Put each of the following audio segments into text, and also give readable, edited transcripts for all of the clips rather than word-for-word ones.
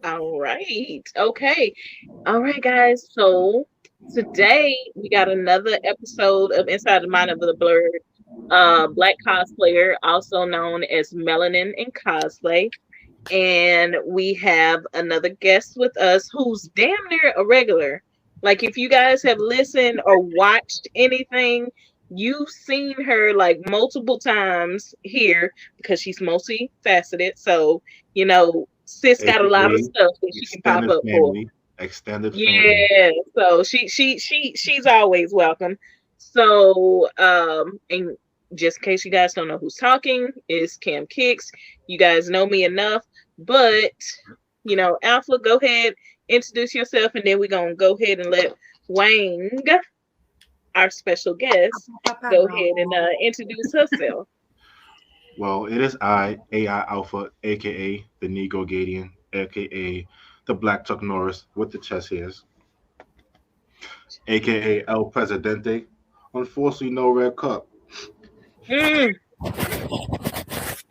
All right. Okay. All right, guys. So today we got another episode of Inside the Mind of the Blurred Black Cosplayer, also known as Melanin in Cosplay. And we have another guest with us who's damn near a regular. Like, if you guys have listened or watched anything, you've seen her like multiple times here because she's multifaceted. So, sis got a lot of AKA stuff that she can pop extended up for. family, extended family. Yeah, so she's always welcome. So and just in case you guys don't know who's talking, is Cam Kicks. You guys know me enough, but Alpha, go ahead, introduce yourself, and then we're gonna go ahead and let Wang, our special guest, go ahead and introduce herself. Well, it is I, AI Alpha, aka the Negro Gadian, aka the Black Chuck Norris with the chest hairs, aka El Presidente. Unfortunately, no red cup. Mm,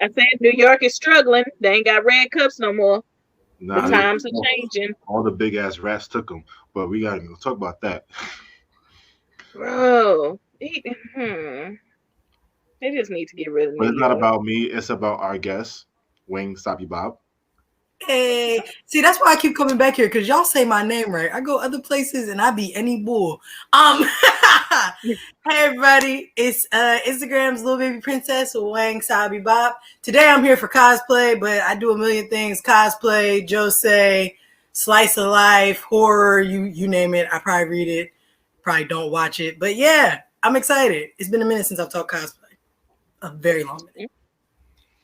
I said New York is struggling. They ain't got red cups no more. The Nah, times are changing. all the big ass rats took them, but we gotta talk about that. Bro, they just need to get rid of But New it's not York. about me. It's about our guest, Wangsabibop. Hey, see, that's why I keep coming back here because y'all say my name right. I go other places and I be any bull. Hey everybody, it's Instagram's little baby princess Wangsabibop. Today I'm here for cosplay, but I do a million things: cosplay, josei, slice of life, horror, you name it. I probably read it, probably don't watch it, but yeah, I'm excited. It's been a minute since I've taught cosplay, a very long minute.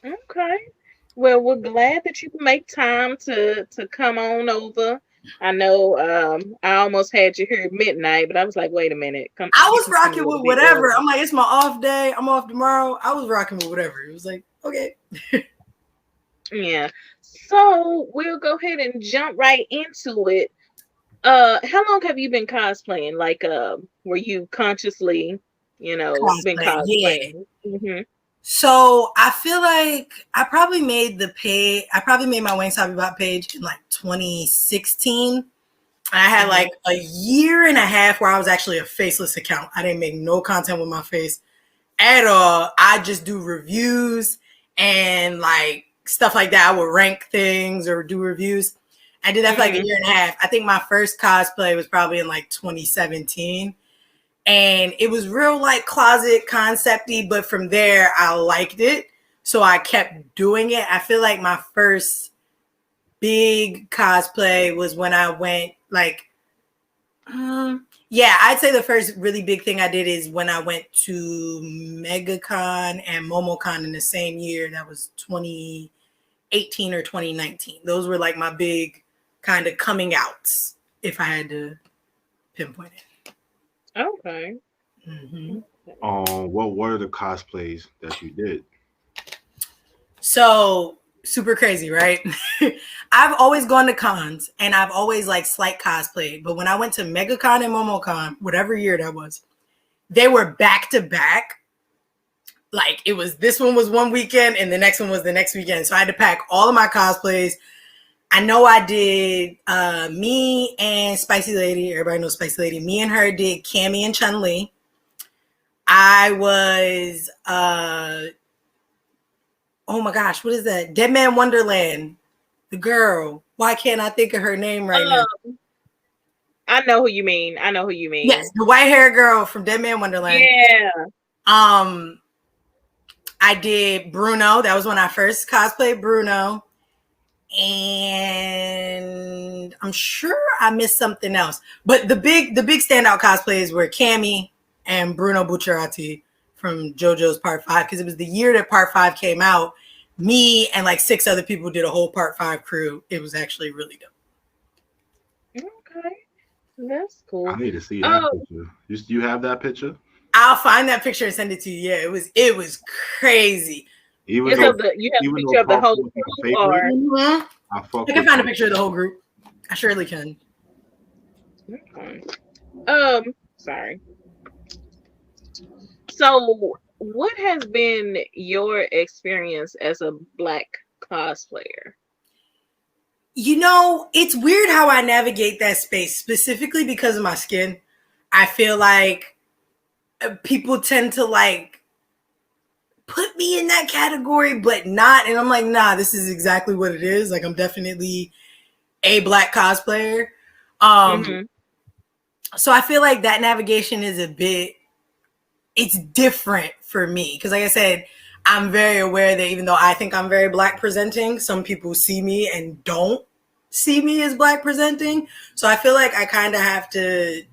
Okay. Well, we're glad that you can make time to come on over. I know I almost had you here at midnight, but I was like, wait a minute. I You was can come a rocking little with bit whatever. early. I'm like, it's my off day. I'm off tomorrow. I was rocking with whatever. It was like, okay. Yeah. So we'll go ahead and jump right into it. How long have you been cosplaying? Like were you consciously, been Cosplay. Yeah. cosplaying? Mm-hmm. So I feel like I probably made the page. I probably made my Wangsabibop Bot page in like 2016. I had Mm-hmm. like a year and a half where I was actually a faceless account. I didn't make no content with my face at all. I just do reviews and like stuff like that. I would rank things or do reviews. I did that for like a Mm-hmm. year and a half. I think my first cosplay was probably in like 2017. And it was real like closet concepty, but from there I liked it. So I kept doing it. I feel like my first big cosplay was when I went like yeah, I'd say the first really big thing I did is when I went to MegaCon and MomoCon in the same year. That was 2018 or 2019. Those were like my big kind of coming outs, if I had to pinpoint it. Okay. Mm-hmm. What were the cosplays that you did? So super crazy, right? I've always gone to cons and I've always like slight cosplayed. But when I went to MegaCon and MomoCon, whatever year that was, they were back to back. Like it was this one was one weekend and the next one was the next weekend. So I had to pack all of my cosplays. I know I did me and Spicy Lady. Everybody knows Spicy Lady. Me and her did Cammy and Chun-Li. I was oh my gosh, what is that? Dead Man Wonderland. The girl. Why can't I think of her name right now? I know who you mean. I know who you Yes, mean. the white hair girl from Dead Man Wonderland. Yeah. Um, I did Bruno. That was when I first cosplayed Bruno. And I'm sure I missed something else. But the big standout cosplays were Cammy and Bruno Bucciarati from JoJo's Part 5, because it was the year that Part 5 came out. Me and like 6 other people did a whole Part 5 crew. It was actually really dope. Okay. That's I cool. need to see that Oh, picture. You have that picture? I'll find that picture and send it to you. Yeah, it was crazy. Even it's though of you have a even though picture of the part whole two was my crew, favorite, or Mm-hmm. I fuck I can with find a part picture of the whole group. I surely can. okay. Sorry. So, what has been your experience as a black cosplayer? You know, it's weird how I navigate that space, specifically because of my skin. I feel like people tend to like put me in that category, but not. And I'm like, nah, this is exactly what it is. Like, I'm definitely a Black cosplayer. Mm-hmm. So I feel like that navigation is it's different for me. Because like I said, I'm very aware that even though I think I'm very Black presenting, some people see me and don't see me as Black presenting. So I feel like I kind of have to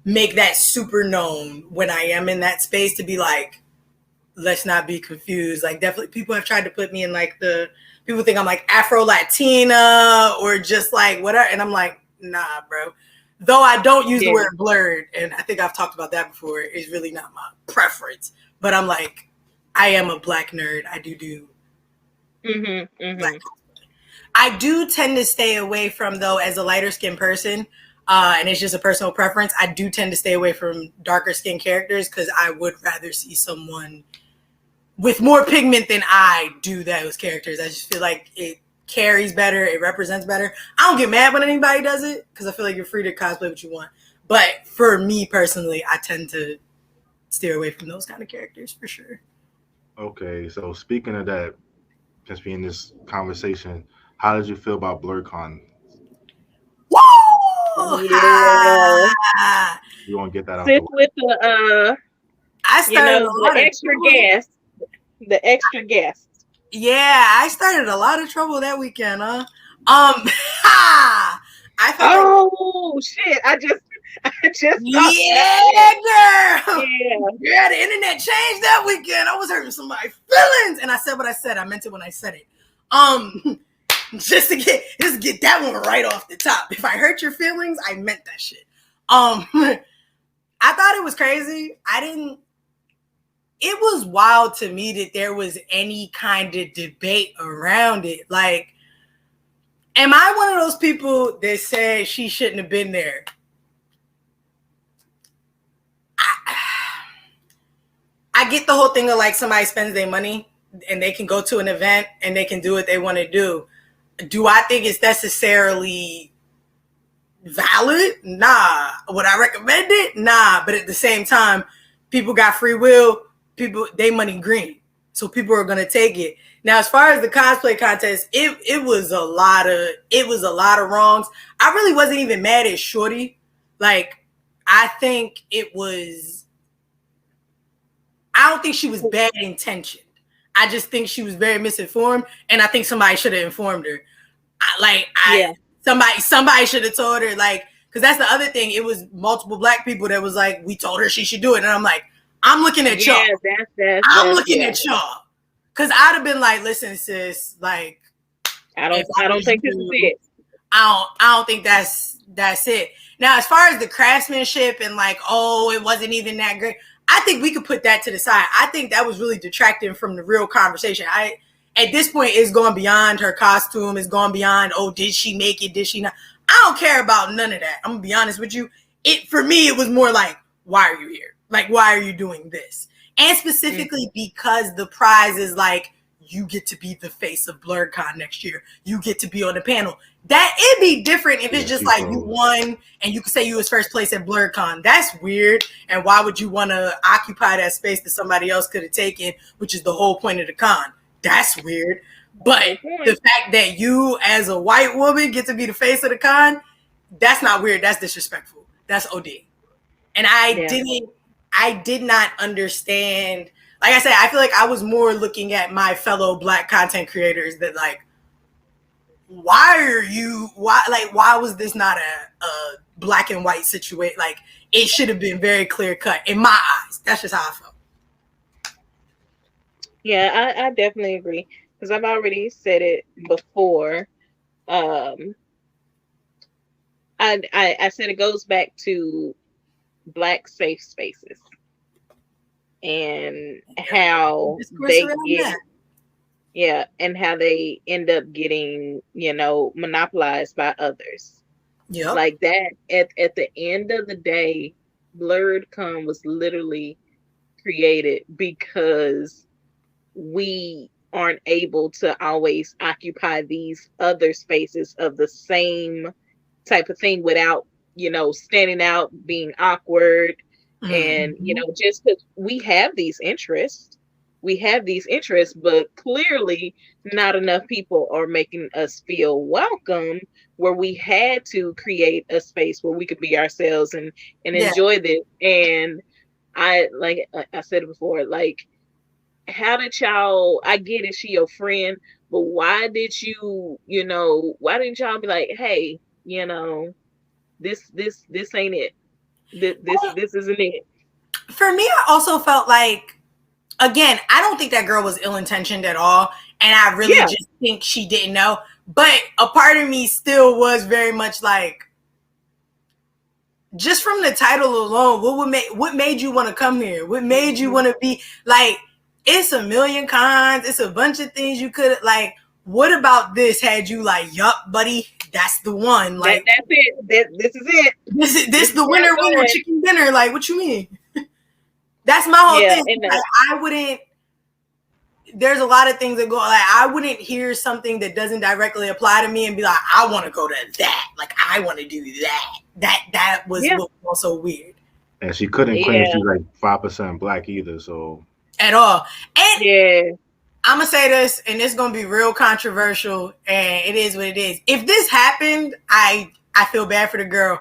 make that super known when I am in that space to be like, let's not be confused. Like, definitely people have tried to put me in like people think I'm like Afro Latina or just like whatever. And I'm like, nah, bro. Though I don't use the word blurred, and I think I've talked about that before, it's really not my preference. But I'm like, I am a Black nerd. I do Black. I do tend to stay away from, though, as a lighter skinned person, and it's just a personal preference, I do tend to stay away from darker skinned characters because I would rather see someone with more pigment than I do those characters. I just feel like it carries better, it represents better. I don't get mad when anybody does it because I feel like you're free to cosplay what you want. But for me personally, I tend to steer away from those kind of characters for sure. Okay, so speaking of that, since we in this conversation, how did you feel about BlurCon? Woo! Yeah. You want to get that out the Sit way? with the I started a the lot of extra trouble. guests. The extra guests. Yeah, I started a lot of trouble that weekend, huh? I felt Oh shit! I just thought yeah, girl. yeah. Yeah, the internet changed that weekend. I was hurting somebody's feelings. And I said what I said. I meant it when I said it. Just to get that one right off the top. If I hurt your feelings, I meant that shit. I thought it was crazy. It was wild to me that there was any kind of debate around it. Like, am I one of those people that said she shouldn't have been there? I get the whole thing of like somebody spends their money and they can go to an event and they can do what they want to do. Do I think it's necessarily valid? Nah. Would I recommend it? Nah. But at the same time, people got free will. People, they money green. So people are gonna take it. Now, as far as the cosplay contest, it was a lot of wrongs. I really wasn't even mad at Shorty. Like, I think it was, I don't think she was bad intentioned. I just think she was very misinformed, and I think somebody should have informed her. Somebody should have told her, like, because that's the other thing. It was multiple Black people that was like, we told her she should do it, and I'm like, I'm looking at y'all. I'm looking at y'all, because I'd have been like, listen, sis, like, I don't think this is it. I don't think that's it. Now, as far as the craftsmanship and like, oh, it wasn't even that great, I think we could put that to the side. I think that was really detracting from the real conversation. At this point, it's going beyond her costume. It's going beyond, oh, did she make it? Did she not? I don't care about none of that. I'm gonna be honest with you. For me, it was more like, why are you here? Like, why are you doing this? And specifically because the prize is like, you get to be the face of BlurCon next year. You get to be on the panel. That it'd be different if it's just like you won and you could say you was first place at BlurCon. That's weird. And why would you want to occupy that space that somebody else could have taken, which is the whole point of the con? That's weird. But the fact that you as a white woman get to be the face of the con, that's not weird. That's disrespectful. That's OD. And I did not understand. Like I said, I feel like I was more looking at my fellow Black content creators that like, why was this not a black and white situation? Like, it should have been very clear cut in my eyes. That's just how I felt. Yeah, I definitely agree because I've already said it before. I said it goes back to Black safe spaces and how they get and how they end up getting, monopolized by others. Yeah. Like that at the end of the day, BlurredCon was literally created because we aren't able to always occupy these other spaces of the same type of thing without, standing out, being awkward. And, just because we have these interests, but clearly not enough people are making us feel welcome, where we had to create a space where we could be ourselves and enjoy this. And like I said it before, like, how did y'all, I get it, she your friend, but why didn't y'all be like, hey, this ain't it. This isn't it. For me, I also felt like, again, I don't think that girl was ill-intentioned at all. And I really just think she didn't know. But a part of me still was very much like, just from the title alone, what made you want to come here? What made you want to be like, it's a million cons. It's a bunch of things you could, like, what about this had you like, yup, buddy, that's the one. Like, that's it. This is it. This the winner chicken dinner. Like, what you mean? That's my whole thing. Like, I wouldn't. There's a lot of things that go. Like, I wouldn't hear something that doesn't directly apply to me and be like, I want to go to that. Like, I want to do that. That was what was so weird. And she couldn't claim she's like 5% black either. So at all. And I'm gonna say this, and it's gonna be real controversial, and it is what it is. If this happened, I feel bad for the girl.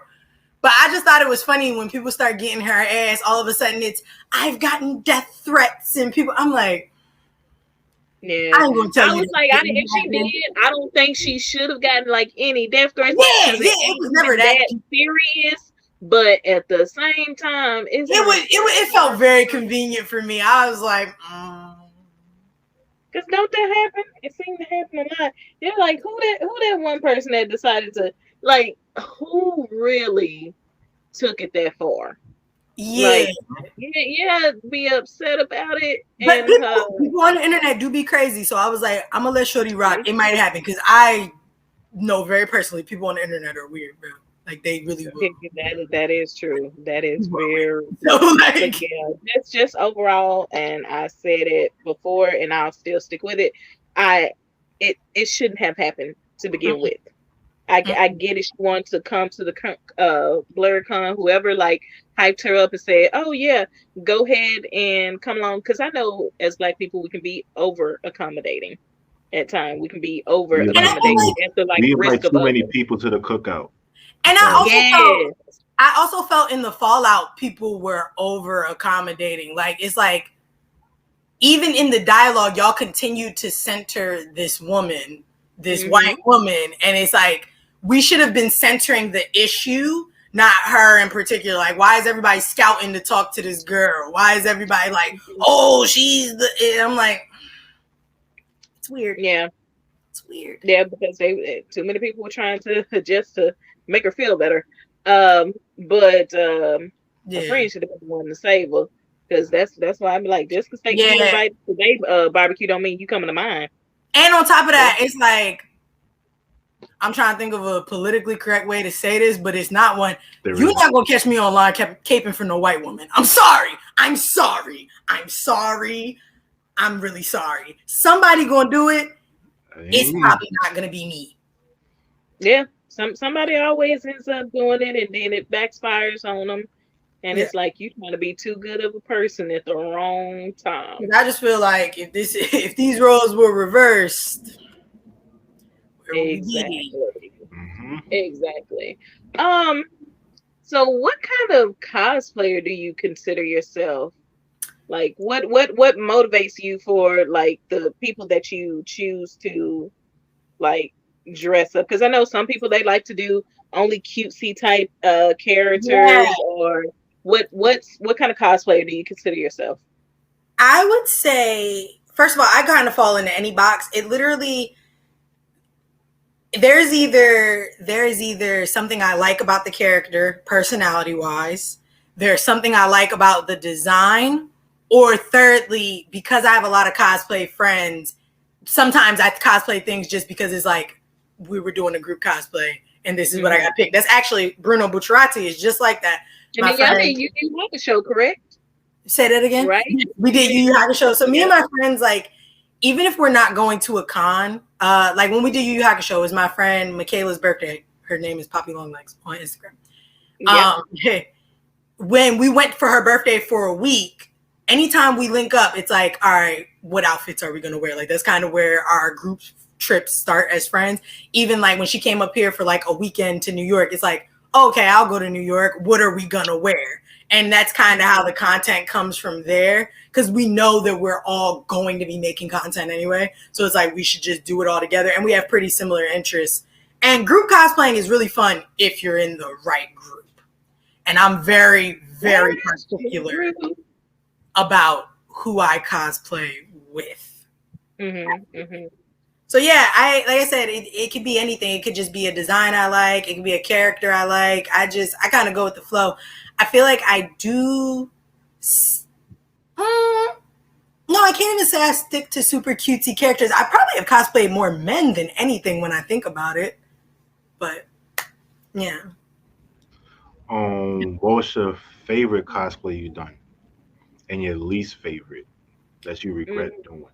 But I just thought it was funny when people start getting her ass, all of a sudden it's, I've gotten death threats, and people, I'm like, yeah. I ain't gonna tell you. I was like, if she did, I don't think she should have gotten like any death threats. It was never that serious. But at the same time, it felt very convenient for me. I was like, because don't that happen? It seemed to happen a lot. They're like, who that one person that decided to, like, who really took it that far? Yeah. Like, be upset about it. But people on the internet do be crazy. So I was like, I'm going to let Shorty rock. It might happen because I know very personally people on the internet are weird, bro. Like, they really will. That is true. That is very so, like, that's just overall, and I said it before and I'll still stick with it. It shouldn't have happened to begin with. I get it. She wanted to come to the BlurredCon, whoever like hyped her up and said, oh yeah, go ahead and come along. Because I know as Black people, we can be over accommodating at times. We can be over accommodating. We invite too many people to the cookout. And I also felt in the fallout, people were over accommodating. Like, it's like, even in the dialogue, y'all continue to center this woman, this white woman. And it's like, we should have been centering the issue, not her in particular. Like, why is everybody scouting to talk to this girl? Why is everybody like, oh, she's the, I'm like, it's weird. Yeah. It's weird. Yeah, because too many people were trying to adjust to make her feel better. But her friend should have been the one to save her, because that's why I'm like, just because they invite to their barbecue don't mean you coming to mine. And on top of that, it's like, I'm trying to think of a politically correct way to say this, but it's not one. You're not gonna catch me online caping for no white woman. I'm sorry. I'm really sorry. Somebody gonna do it. It's probably not gonna be me. Yeah. Somebody always ends up doing it, and then it backfires on them, and it's like you trying to be too good of a person at the wrong time. I just feel like if these roles were reversed, exactly. So what kind of cosplayer do you consider yourself? Like, what motivates you for like the people that you choose to like dress up? Because I know some people, they like to do only cutesy type characters, or what kind of cosplayer do you consider yourself? I would say, first of all, I kind of fall into any box. It literally, there's either something I like about the character personality wise, there's something I like about the design, or thirdly, because I have a lot of cosplay friends, sometimes I cosplay things just because it's like, we were doing a group cosplay and this is what I got picked. That's actually Bruno Bucciarati is just like that. And then you did have a show, correct? Say that again. Right. We did. You had a show. So me and my friends, like, even if we're not going to a con, like when we do Yu Yu Hakusho, it was my friend Michaela's birthday. Her name is Poppy Longlegs on Instagram. Yep. When we went for her birthday for a week, anytime we link up, it's like, all right, what outfits are we going to wear? Like, that's kind of where our group trips start as friends. Even like when she came up here for like a weekend to New York, it's like, okay, I'll go to New York. What are we going to wear? And that's kind of how the content comes from there, because we know that we're all going to be making content anyway. So it's like we should just do it all together. And we have pretty similar interests. And group cosplaying is really fun if you're in the right group. And I'm very, very particular about who I cosplay with. So yeah, like I said, it could be anything. It could just be a design I like. It could be a character I like. I kind of go with the flow. I feel like I do. No, I can't even say I stick to super cutesy characters. I probably have cosplayed more men than anything when I think about it. But yeah. What was your favorite cosplay you done, and your least favorite that you regret doing?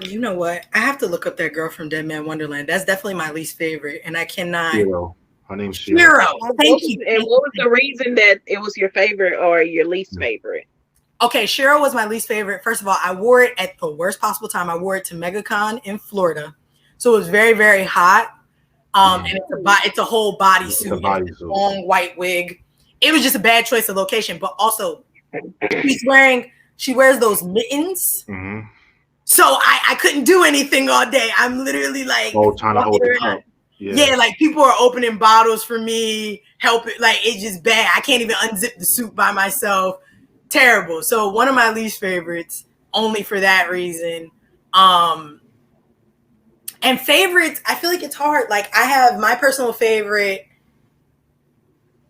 You know what? I have to look up that girl from Dead Man Wonderland. That's definitely my least favorite, and I cannot. Shiro. Her name's Shiro. Thank you. And what was the reason that it was your favorite or your least favorite? Okay, Shiro was my least favorite. First of all, I wore it at the worst possible time. I wore it to MegaCon in Florida, so it was very, very hot. And it's a whole bodysuit, it's a long white wig. It was just a bad choice of location, but also she wears those mittens. So I couldn't do anything all day. I'm literally like trying to hold the cup. Yeah, like people are opening bottles for me, helping. Like it's just bad. I can't even unzip the suit by myself. Terrible. So one of my least favorites, only for that reason. And favorites, I feel like it's hard. Like I have my personal favorite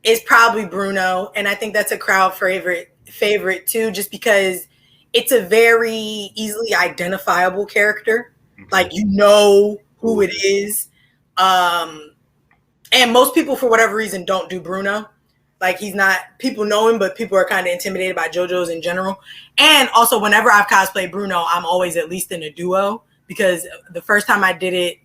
is probably Bruno, and I think that's a crowd favorite too, just because it's a very easily identifiable character. Like you know who it is. And most people, for whatever reason, don't do Bruno. Like he's not, people know him, but people are kind of intimidated by JoJo's in general. And also, whenever I've cosplayed Bruno, I'm always at least in a duo, because the first time I did it,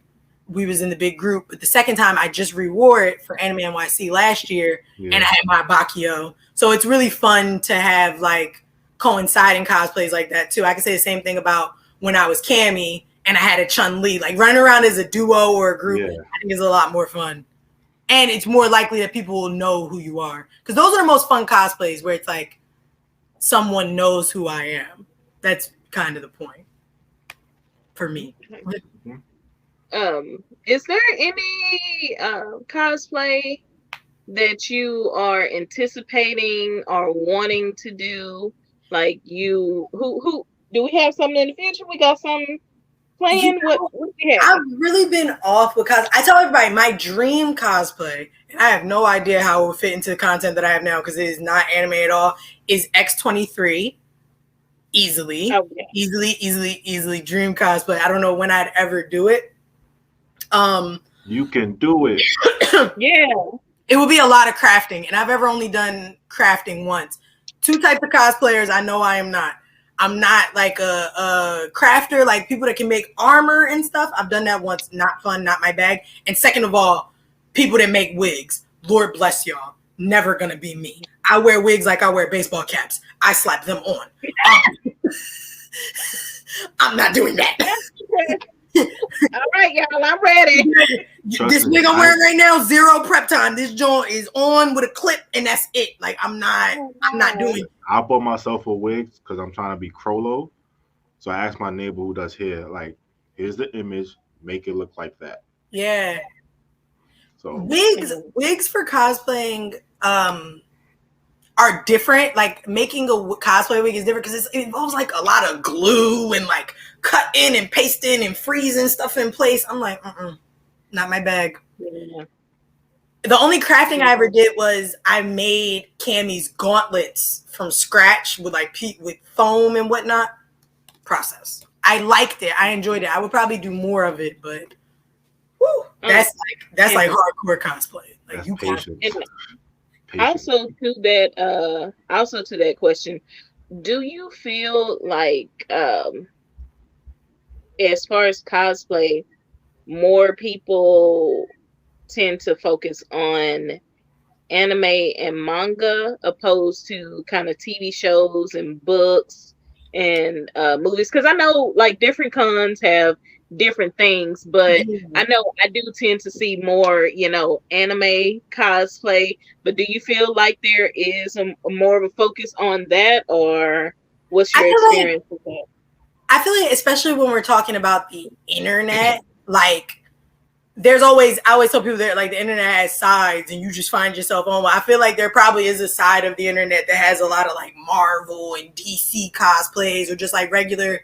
we was in the big group. But the second time, I just rewore it for Anime NYC last year, and I had my Bakio. So it's really fun to have like coinciding cosplays like that too. I can say the same thing about when I was Cammy and I had a Chun-Li. Like running around as a duo or a group, I think is a lot more fun. And it's more likely that people will know who you are. Because those are the most fun cosplays where it's like someone knows who I am. That's kind of the point for me. Is there any cosplay that you are anticipating or wanting to do? Like who do we have something in the future? We got something planned? What do we have? I've really been off because I tell everybody my dream cosplay, and I have no idea how it will fit into the content that I have now because it is not anime at all, is X-23. Easily dream cosplay. I don't know when I'd ever do it. You can do it. Yeah. It will be a lot of crafting, and I've ever only done crafting once. Two types of cosplayers I know I am not. I'm not like a crafter, like people that can make armor and stuff. I've done that once. Not fun, not my bag. And second of all, people that make wigs. Lord bless y'all. Never gonna be me. I wear wigs like I wear baseball caps. I slap them on. I'm not doing that. All right, y'all, I'm ready. This wig I'm wearing right now, zero prep time. This joint is on with a clip, and that's it. Like I'm not doing it. I bought myself a wig because I'm trying to be Crollo. So I asked my neighbor who does hair, like, here's the image, make it look like that. Yeah. So wigs for cosplaying are different. Like making a cosplay wig is different because it involves like a lot of glue and like cutting and pasting and freezing stuff in place. I'm like, not my bag. Yeah. The only crafting I ever did was I made Cammy's gauntlets from scratch with like with foam and whatnot. Process. I liked it. I enjoyed it. I would probably do more of it, but that's like hardcore cosplay. Like that's you patient. Also to that question, do you feel like as far as cosplay, more people tend to focus on anime and manga opposed to kind of TV shows and books and movies? Because I know like different cons have different things, but I know I do tend to see more, anime cosplay. But do you feel like there is a more of a focus on that, or what's your experience with that? I feel like, especially when we're talking about the internet, like I always tell people that like the internet has sides and you just find yourself on. I feel like there probably is a side of the internet that has a lot of like Marvel and DC cosplays or just like regular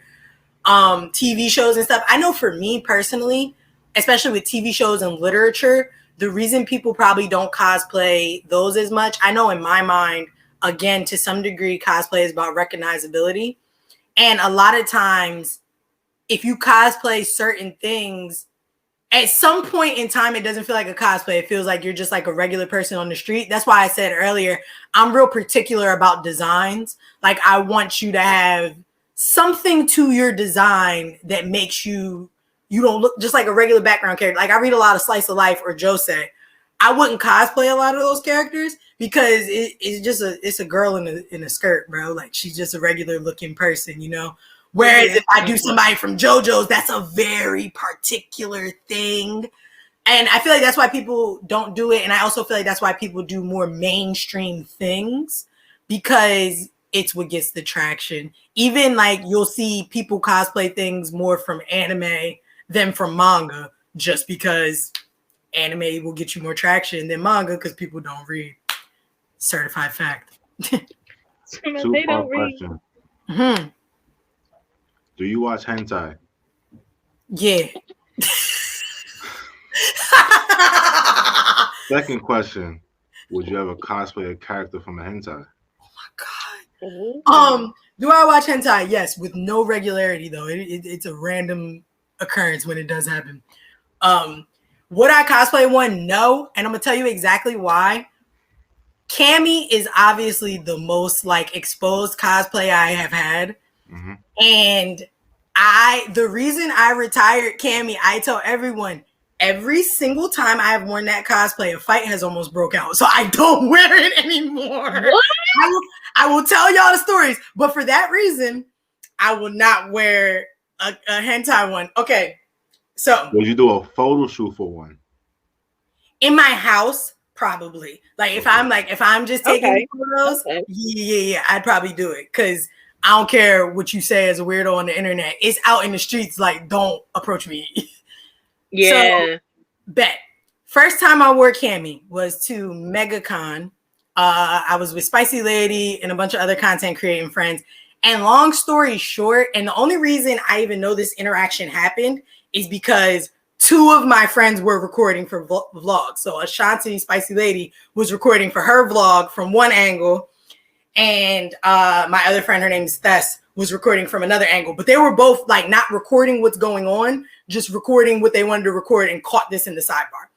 TV shows and stuff. I know for me personally, especially with TV shows and literature, the reason people probably don't cosplay those as much, I know in my mind, again, to some degree, cosplay is about recognizability. And a lot of times, if you cosplay certain things, at some point in time, it doesn't feel like a cosplay. It feels like you're just like a regular person on the street. That's why I said earlier, I'm real particular about designs. Like I want you to have something to your design that makes you don't look just like a regular background character. Like I read a lot of Slice of Life or Josei. I wouldn't cosplay a lot of those characters because it's a girl in a skirt, bro. Like she's just a regular looking person, Whereas if I do somebody from JoJo's, that's a very particular thing. And I feel like that's why people don't do it. And I also feel like that's why people do more mainstream things because it's what gets the traction. Even like you'll see people cosplay things more from anime than from manga just because anime will get you more traction than manga because people don't read. Certified fact. Two-part question. Mm-hmm. Do you watch hentai? Yeah. Second question. Would you ever cosplay a character from a hentai? Oh my God. Do I watch hentai? Yes, with no regularity though. It's a random occurrence when it does happen. Would I cosplay one? No. And I'm gonna tell you exactly why. Cammy is obviously the most like exposed cosplay I have had. Mm-hmm. And the reason I retired Cammy, I tell everyone, every single time I have worn that cosplay, a fight has almost broke out. So I don't wear it anymore. What? I will tell y'all the stories. But for that reason, I will not wear a hentai one. Okay. So would you do a photo shoot for one? In my house, probably. Like if I'm just taking photos, yeah, I'd probably do it. Because I don't care what you say as a weirdo on the internet. It's out in the streets. Like, don't approach me. Yeah. So, bet. First time I wore Cammy was to MegaCon. I was with Spicy Lady and a bunch of other content creating friends. And long story short, and the only reason I even know this interaction happened is because two of my friends were recording for vlogs. So Ashanti, Spicy Lady, was recording for her vlog from one angle. And my other friend, her name is Tess, was recording from another angle. But they were both like not recording what's going on, just recording what they wanted to record and caught this in the sidebar.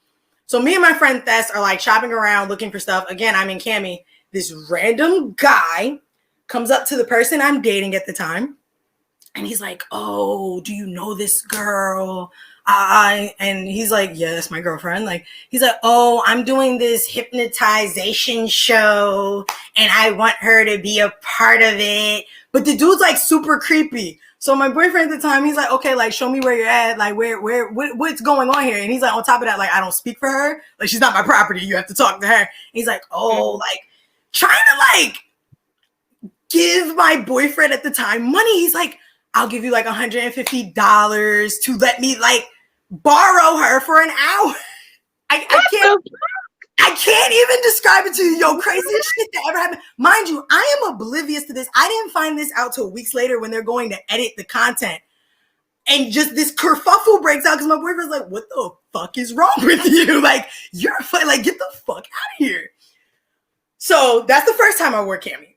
So me and my friend Tess are like shopping around looking for stuff. Again, I'm in Cammy. This random guy comes up to the person I'm dating at the time. And he's like, oh, do you know this girl? And he's like, yeah, that's my girlfriend. Like, he's like, oh, I'm doing this hypnotization show and I want her to be a part of it. But the dude's like super creepy. So my boyfriend at the time, he's like, okay, like, show me where you're at. Like, what's going on here? And he's like, on top of that, like, I don't speak for her. Like, she's not my property. You have to talk to her. And he's like, oh, like, trying to like give my boyfriend at the time money. He's like, I'll give you like $150 to let me like borrow her for an hour. I can't even describe it to you. Yo, craziest shit that ever happened. Mind you, I am oblivious to this. I didn't find this out till weeks later when they're going to edit the content. And just this kerfuffle breaks out because my boyfriend's like, what the fuck is wrong with you? Like, you're like, get the fuck out of here. So that's the first time I wore Cammy.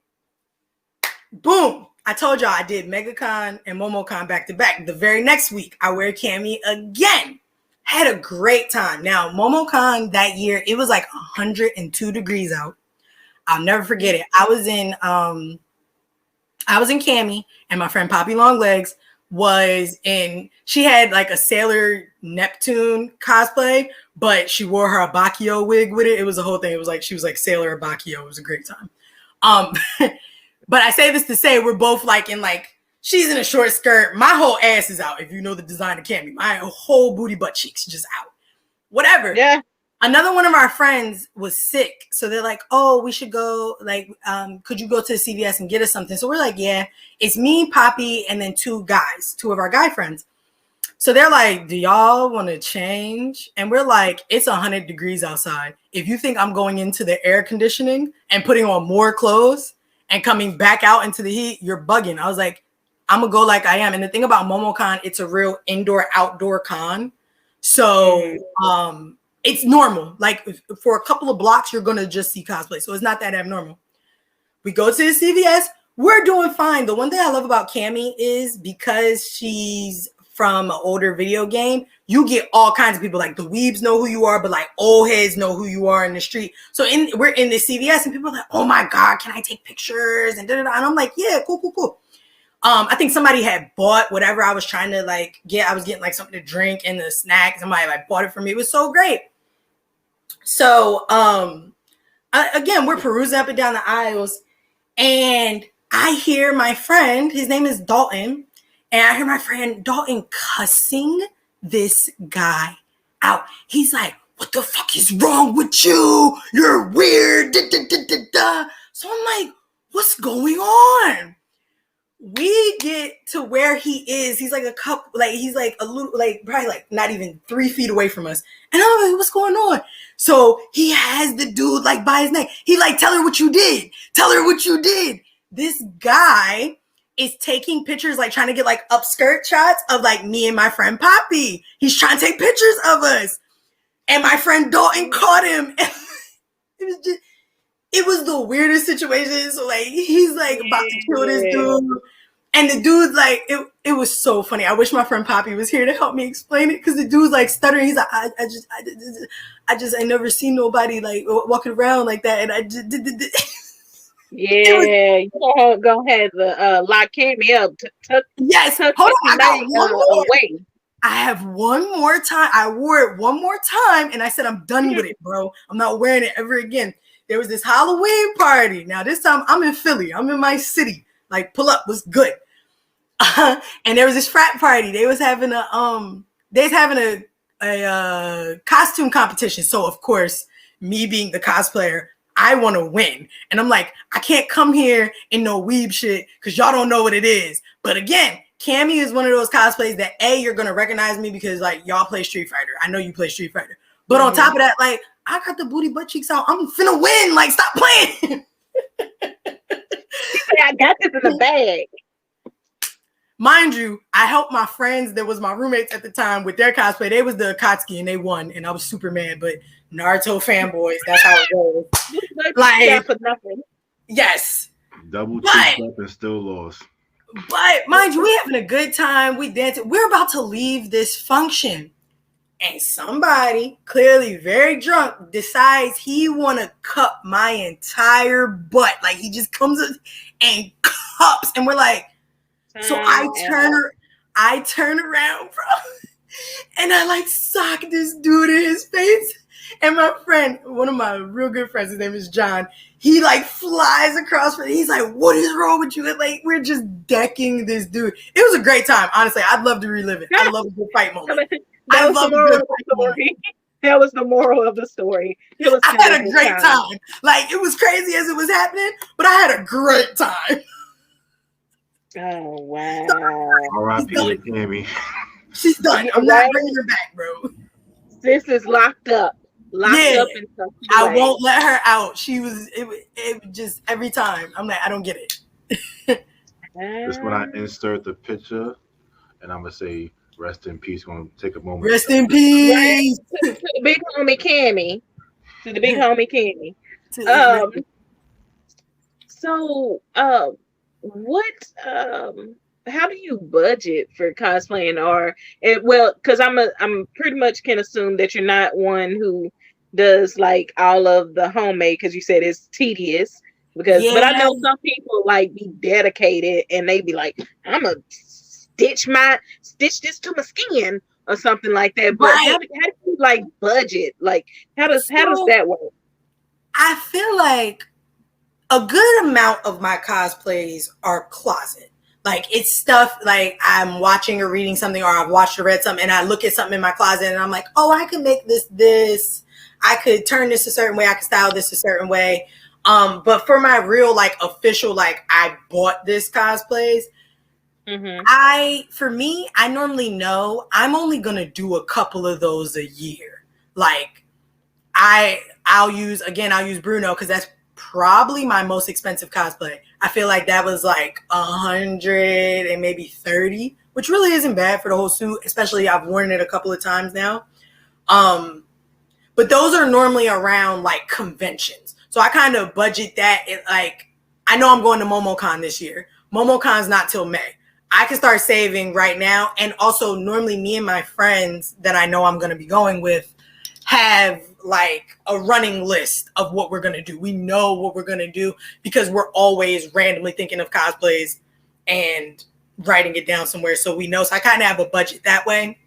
Boom. I told y'all I did MegaCon and MomoCon back to back. The very next week, I wear Cammy again. Had a great time. Now, MomoCon that year, it was like 102 degrees out. I'll never forget it. I was in Cammy and my friend Poppy Longlegs she had like a Sailor Neptune cosplay, but she wore her Abakio wig with it. It was a whole thing. It was like she was like Sailor Abakio. It was a great time. But I say this to say we're both like in like she's in a short skirt. My whole ass is out. If you know the design of Cammy, my whole booty butt cheeks just out. Whatever. Yeah. Another one of our friends was sick, so they're like, "Oh, we should go. Like, could you go to the CVS and get us something?" So we're like, "Yeah." It's me, Poppy, and then two of our guy friends. So they're like, "Do y'all want to change?" And we're like, "It's 100 degrees outside. If you think I'm going into the air conditioning and putting on more clothes and coming back out into the heat, you're bugging." I was like, "I'm gonna go like I am." And the thing about MomoCon, it's a real indoor-outdoor con. So it's normal. Like for a couple of blocks, you're gonna just see cosplay. So it's not that abnormal. We go to the CVS. We're doing fine. The one thing I love about Cammy is because she's from an older video game, you get all kinds of people. Like the weebs know who you are, but like old heads know who you are in the street. So we're in the CVS and people are like, "Oh my God, can I take pictures?" And da-da-da. And I'm like, "Yeah, cool. I think somebody had bought whatever I was trying to like get. I was getting like something to drink and a snack. Somebody like bought it for me. It was so great. So again, we're perusing up and down the aisles, and I hear my friend, his name is Dalton, and I hear my friend Dalton cussing this guy out. He's like, "What the fuck is wrong with you? You're weird." Da, da, da, da, da. So I'm like, "What's going on?" We get to where he is. He's like a couple, like he's like a little, like probably like not even 3 feet away from us. And I'm like, "What's going on?" So he has the dude like by his neck. He like, "Tell her what you did. Tell her what you did." This guy is taking pictures, like trying to get like upskirt shots of like me and my friend Poppy. He's trying to take pictures of us. And my friend Dalton caught him. It was the weirdest situation. So like he's like about to kill this dude. And the dude's like, it was so funny. I wish my friend Poppy was here to help me explain it, because the dude's like stuttering. He's like, I never seen nobody like walking around like that. And I just Yeah, you gonna have to lock Cammy up. Yes, hold on. I got one more. Away. I have one more time. I wore it one more time, and I said, "I'm done with it, bro. I'm not wearing it ever again." There was this Halloween party. Now this time I'm in Philly. I'm in my city. Like, pull up was good. And there was this frat party. They was having a costume competition. So of course, me being the cosplayer, I want to win. And I'm like, I can't come here in no weeb shit because y'all don't know what it is. But again, Cammy is one of those cosplays that you're gonna recognize me because like y'all play Street Fighter. I know you play Street Fighter. But on top of that, like I got the booty butt cheeks out. I'm finna win. Like, stop playing. I got this in the bag. Mind you, I helped my friends that was my roommates at the time with their cosplay. They was the Akatsuki and they won, and I was super mad. But Naruto fanboys, that's how it goes. Like, for nothing. Yes. Double cheeked up and still lost. But mind you, we having a good time. We dancing. We're about to leave this function. And somebody, clearly very drunk, decides he want to cup my entire butt. Like, he just comes up and cups. And we're like, so I turn around, bro. And I like sock this dude in his face. And my friend, one of my real good friends, his name is John. He like flies across. He's like, "What is wrong with you?" And like, we're just decking this dude. It was a great time. Honestly, I'd love to relive it. I love a good fight moment. That was the moral of the story. That was the moral of the story. I had a great time. Like, it was crazy as it was happening, but I had a great time. Oh, wow. R.I.P. to Cammy. She's done. I'm not bringing her back, bro. Sis is locked up. Locked up and stuff. I won't let her out. She was, it just, every time. I'm like, I don't get it. Just when I insert the picture, and I'm going to say, rest in peace. Going to take a moment. Rest in peace. To the big homie Cammy. To the big homie Cammy. So, what? How do you budget for cosplaying? Well, because I'm pretty much can assume that you're not one who does like all of the homemade, because you said it's tedious. But I know some people like be dedicated and they be like, I'm a stitch this to my skin or something like that. But Right. how do you like budget? Like how does that work? I feel like a good amount of my cosplays are closet. Like it's stuff like I'm watching or reading something, or I've watched or read something, and I look at something in my closet and I'm like, oh, I could make this. I could turn this a certain way. I could style this a certain way. But for my real like official, like I bought this cosplays, for me, I normally know I'm only gonna do a couple of those a year. Like I'll use Bruno because that's probably my most expensive cosplay. I feel like that was like 100 and maybe 30, which really isn't bad for the whole suit, especially I've worn it a couple of times now. But those are normally around like conventions. So I kind of budget that. Like, I know I'm going to MomoCon this year. MomoCon's not till May. I can start saving right now. And also normally me and my friends that I know I'm going to be going with have like a running list of what we're going to do. We know what we're going to do because we're always randomly thinking of cosplays and writing it down somewhere. So we know. So I kind of have a budget that way.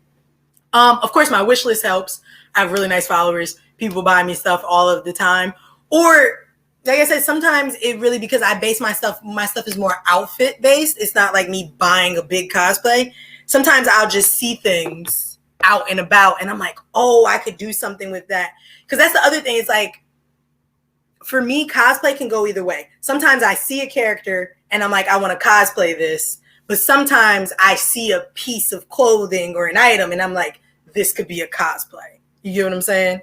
Of course, my wish list helps. I have really nice followers. People buy me stuff all of the time. Or like I said, sometimes it really, because I base my stuff is more outfit based. It's not like me buying a big cosplay. Sometimes I'll just see things out and about and I'm like, oh, I could do something with that. Because that's the other thing. It's like, for me, cosplay can go either way. Sometimes I see a character and I'm like, I want to cosplay this. But sometimes I see a piece of clothing or an item and I'm like, this could be a cosplay. You get what I'm saying?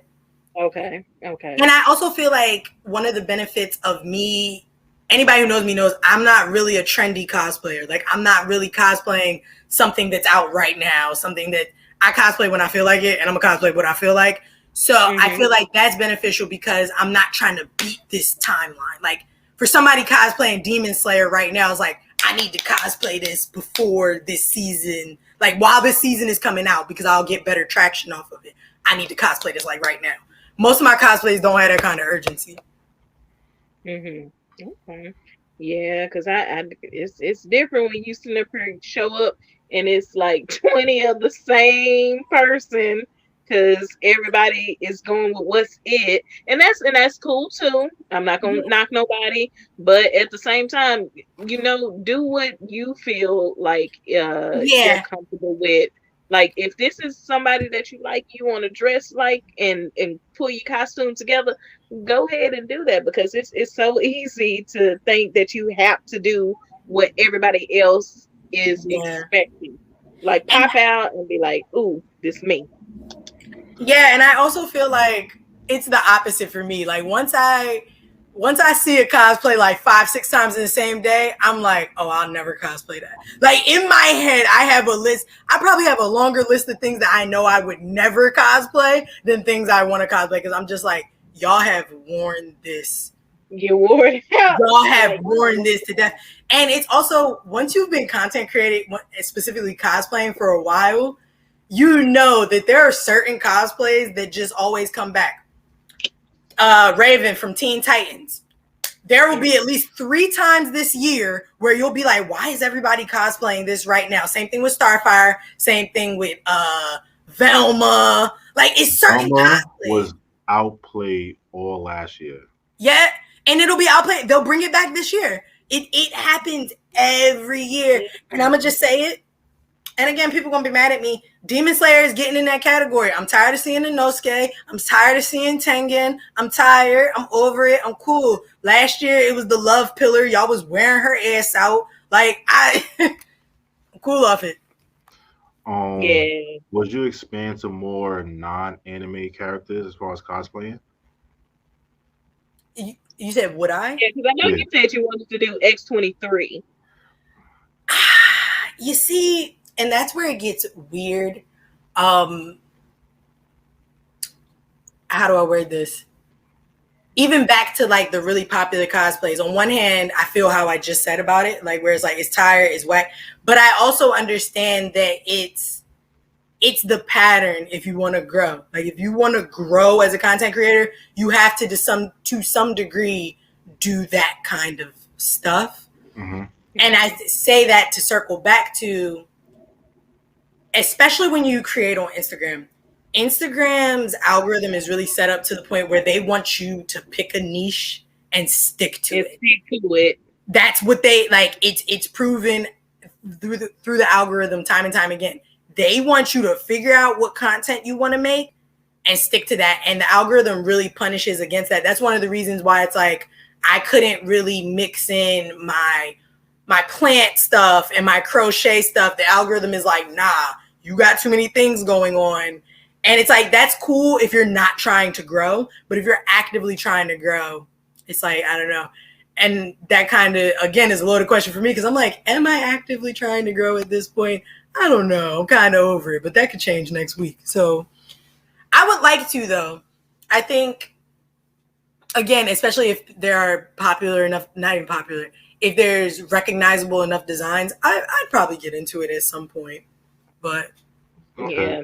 Okay. And I also feel like one of the benefits of me, anybody who knows me knows I'm not really a trendy cosplayer. Like, I'm not really cosplaying something that's out right now, something that I cosplay when I feel like it, and I'm a cosplay what I feel like. So I feel like that's beneficial because I'm not trying to beat this timeline. Like, for somebody cosplaying Demon Slayer right now, it's like, I need to cosplay this before this season, like while this season is coming out, because I'll get better traction off of it. I need to cosplay this like right now. Most of my cosplays don't have that kind of urgency. Okay. Yeah, because it's different when you see up here show up and it's like 20 of the same person because everybody is going with what's it, and that's cool too. I'm not gonna knock nobody, but at the same time, do what you feel like you're comfortable with. Like, if this is somebody that you like, you want to dress like and pull your costume together, go ahead and do that, because it's so easy to think that you have to do what everybody else is expecting. Like, pop out and be like, ooh, this me. Yeah, and I also feel like it's the opposite for me. Like, once I see a cosplay like 5-6 times in the same day, I'm like, oh, I'll never cosplay that. Like, in my head, I have a list. I probably have a longer list of things that I know I would never cosplay than things I want to cosplay, because I'm just like, y'all have worn this. You wore it out. Y'all have worn this to death. And it's also, once you've been content creating, specifically cosplaying for a while, you know that there are certain cosplays that just always come back. Raven from Teen Titans. There will be at least 3 times this year where you'll be like, why is everybody cosplaying this right now? Same thing with Starfire. Same thing with Velma. Like, it's certain Velma cosplays. Was outplayed all last year. Yeah, and it'll be outplayed. They'll bring it back this year. It happens every year. And I'm going to just say it. And again, people going to be mad at me. Demon Slayer is getting in that category. I'm tired of seeing Inosuke. I'm tired of seeing Tengen. I'm tired. I'm over it. I'm cool. Last year, it was the love pillar. Y'all was wearing her ass out. Like, I'm cool off it. Would you expand to more non-anime characters as far as cosplaying? You said, would I? Yeah, because I know you said you wanted to do X-23. You see, and that's where it gets weird. How do I word this? Even back to like the really popular cosplays. On one hand, I feel how I just said about it, like where it's like it's tired, it's whack. But I also understand that it's the pattern. If you want to grow, like if you want to grow as a content creator, you have to some degree do that kind of stuff. And I say that to circle back to especially when you create on Instagram. Instagram's algorithm is really set up to the point where they want you to pick a niche and stick to it. Stick to it. That's what they like. It's proven through the algorithm time and time again. They want you to figure out what content you want to make and stick to that. And the algorithm really punishes against that. That's one of the reasons why it's like I couldn't really mix in my plant stuff and my crochet stuff. The algorithm is like, nah, you got too many things going on. And it's like, that's cool if you're not trying to grow. But if you're actively trying to grow, it's like, I don't know. And that kind of, again, is a loaded question for me because I'm like, am I actively trying to grow at this point? I don't know. I'm kind of over it, but that could change next week. So I would like to, though. I think, again, especially if there are popular enough, not even popular, if there's recognizable enough designs, I'd probably get into it at some point. But yeah,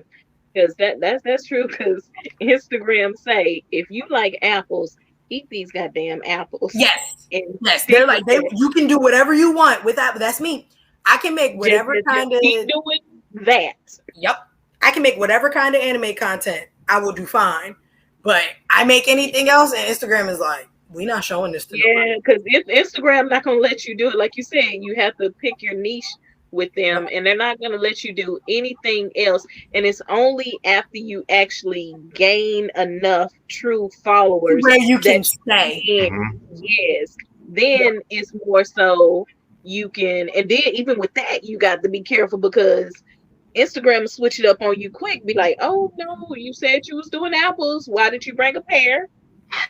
because that's true. Because Instagram say if you like apples, eat these goddamn apples. Yes, yes, they're like you can do whatever you want with that. That's me. I can make whatever kind of keep doing that. Yep, I can make whatever kind of anime content. I will do fine. But I make anything else, and Instagram is like, we're not showing this to nobody. Because if Instagram not gonna let you do it, like you said, you have to pick your niche with them, and they're not gonna let you do anything else. And it's only after you actually gain enough true followers where you can stay. Yes, then it's more so you can. And then even with that, you got to be careful because Instagram switch it up on you quick. Be like, oh no, you said you was doing apples. Why did you bring a pear?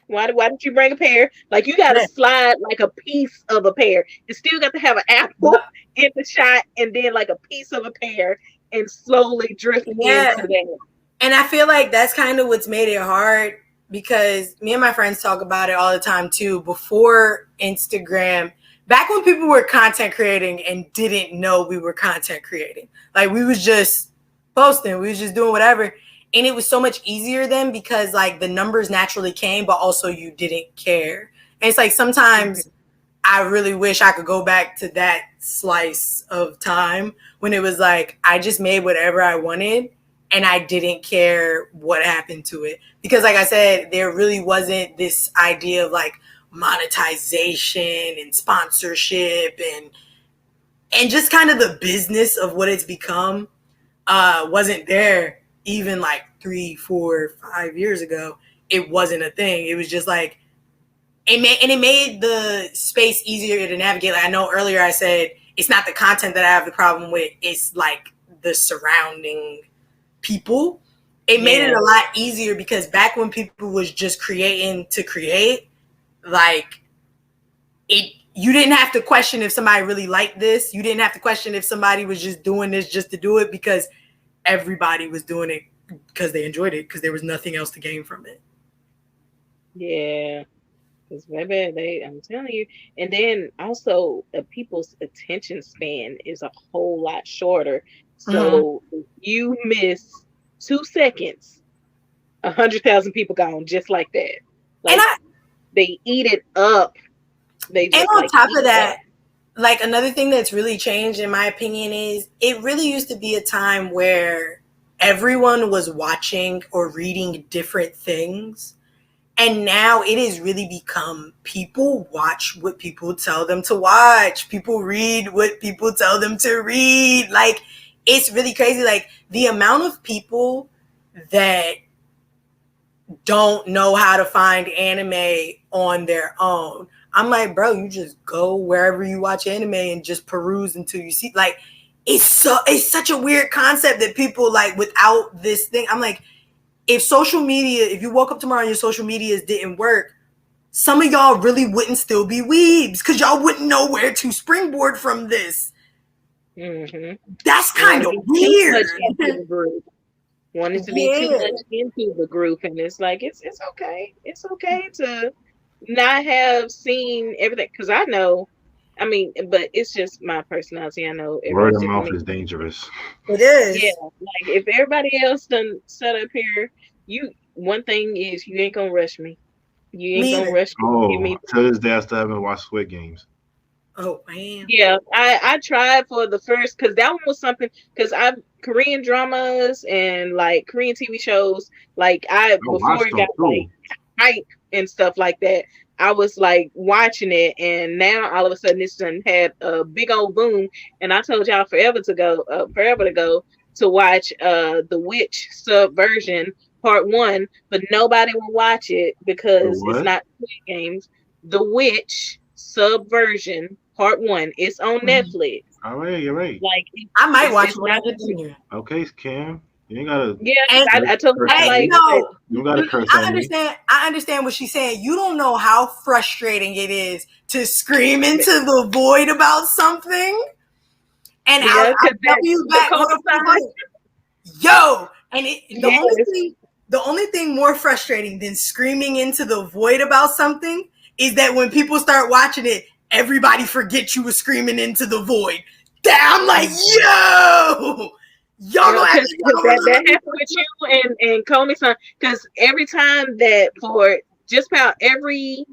Why did you bring a pear? Like you got to slide like a piece of a pear. You still got to have an apple in the shot, and then like a piece of a pear, and slowly drifting into that. And I feel like that's kind of what's made it hard because me and my friends talk about it all the time too. Before Instagram, back when people were content creating and didn't know we were content creating, like we was just posting, we was just doing whatever. And it was so much easier then because like the numbers naturally came, but also you didn't care. And it's like sometimes I really wish I could go back to that slice of time when it was like I just made whatever I wanted and I didn't care what happened to it. Because like I said, there really wasn't this idea of like monetization and sponsorship and just kind of the business of what it's become wasn't there. Even like 3, 4, 5 years ago, it wasn't a thing. It was just like, it made the space easier to navigate. Like I know earlier I said, it's not the content that I have the problem with. It's like the surrounding people. It made it a lot easier because back when people was just creating to create, like you didn't have to question if somebody really liked this. You didn't have to question if somebody was just doing this just to do it because everybody was doing it because they enjoyed it because there was nothing else to gain from it. Yeah, because baby, I'm telling you. And then also people's attention span is a whole lot shorter. So if you miss 2 seconds, 100,000 people gone just like that. Like they eat it up. They just, and on top of that, like another thing that's really changed in my opinion is it really used to be a time where everyone was watching or reading different things. And now it has really become people watch what people tell them to watch. People read what people tell them to read. Like it's really crazy. Like the amount of people that don't know how to find anime on their own. I'm like, bro, you just go wherever you watch anime and just peruse until you see. Like, it's such a weird concept that people like without this thing. I'm like, if you woke up tomorrow and your social medias didn't work, some of y'all really wouldn't still be weebs because y'all wouldn't know where to springboard from this. That's kind of weird. Wanted to be too much into the group, and it's like it's okay. It's okay to not have seen everything because I know. I mean, but it's just my personality. I know word of mouth is dangerous. It is. Yeah, like if everybody else done set up here, one thing is you ain't gonna rush me. You ain't gonna rush me. Oh, to this day I still haven't watched Squid Games. Oh man. Yeah, I tried for the first because that one was something because I've Korean dramas and like Korean TV shows. Like I I before watched it them got like too. hype and stuff like that, I was like watching it, and now all of a sudden this done had a big old boom. And I told y'all forever to go to watch The Witch Subversion Part One, but nobody will watch it The because it's what? not Squid Games. The Witch Subversion Part One. It's on Mhm. Netflix. All right, you're right. Like I might watch it's it when I not. get in here. Okay, Cam, you ain't gotta Yeah, And I told curse her at hey, like me. no, You don't gotta curse I at me. understand. I understand what she's saying. You don't know how frustrating it is to scream into the void about something. And yeah, I'll because tell that you the back. Hold on, hold coincide. on. Yo, and Yes, the only thing more frustrating than screaming into the void about something is that when people start watching it, everybody forgets you were screaming into the void. I'm like, y'all yeah, gonna act because like y'all don't that really let me. happened with you and Comey son. Because every time that for just about every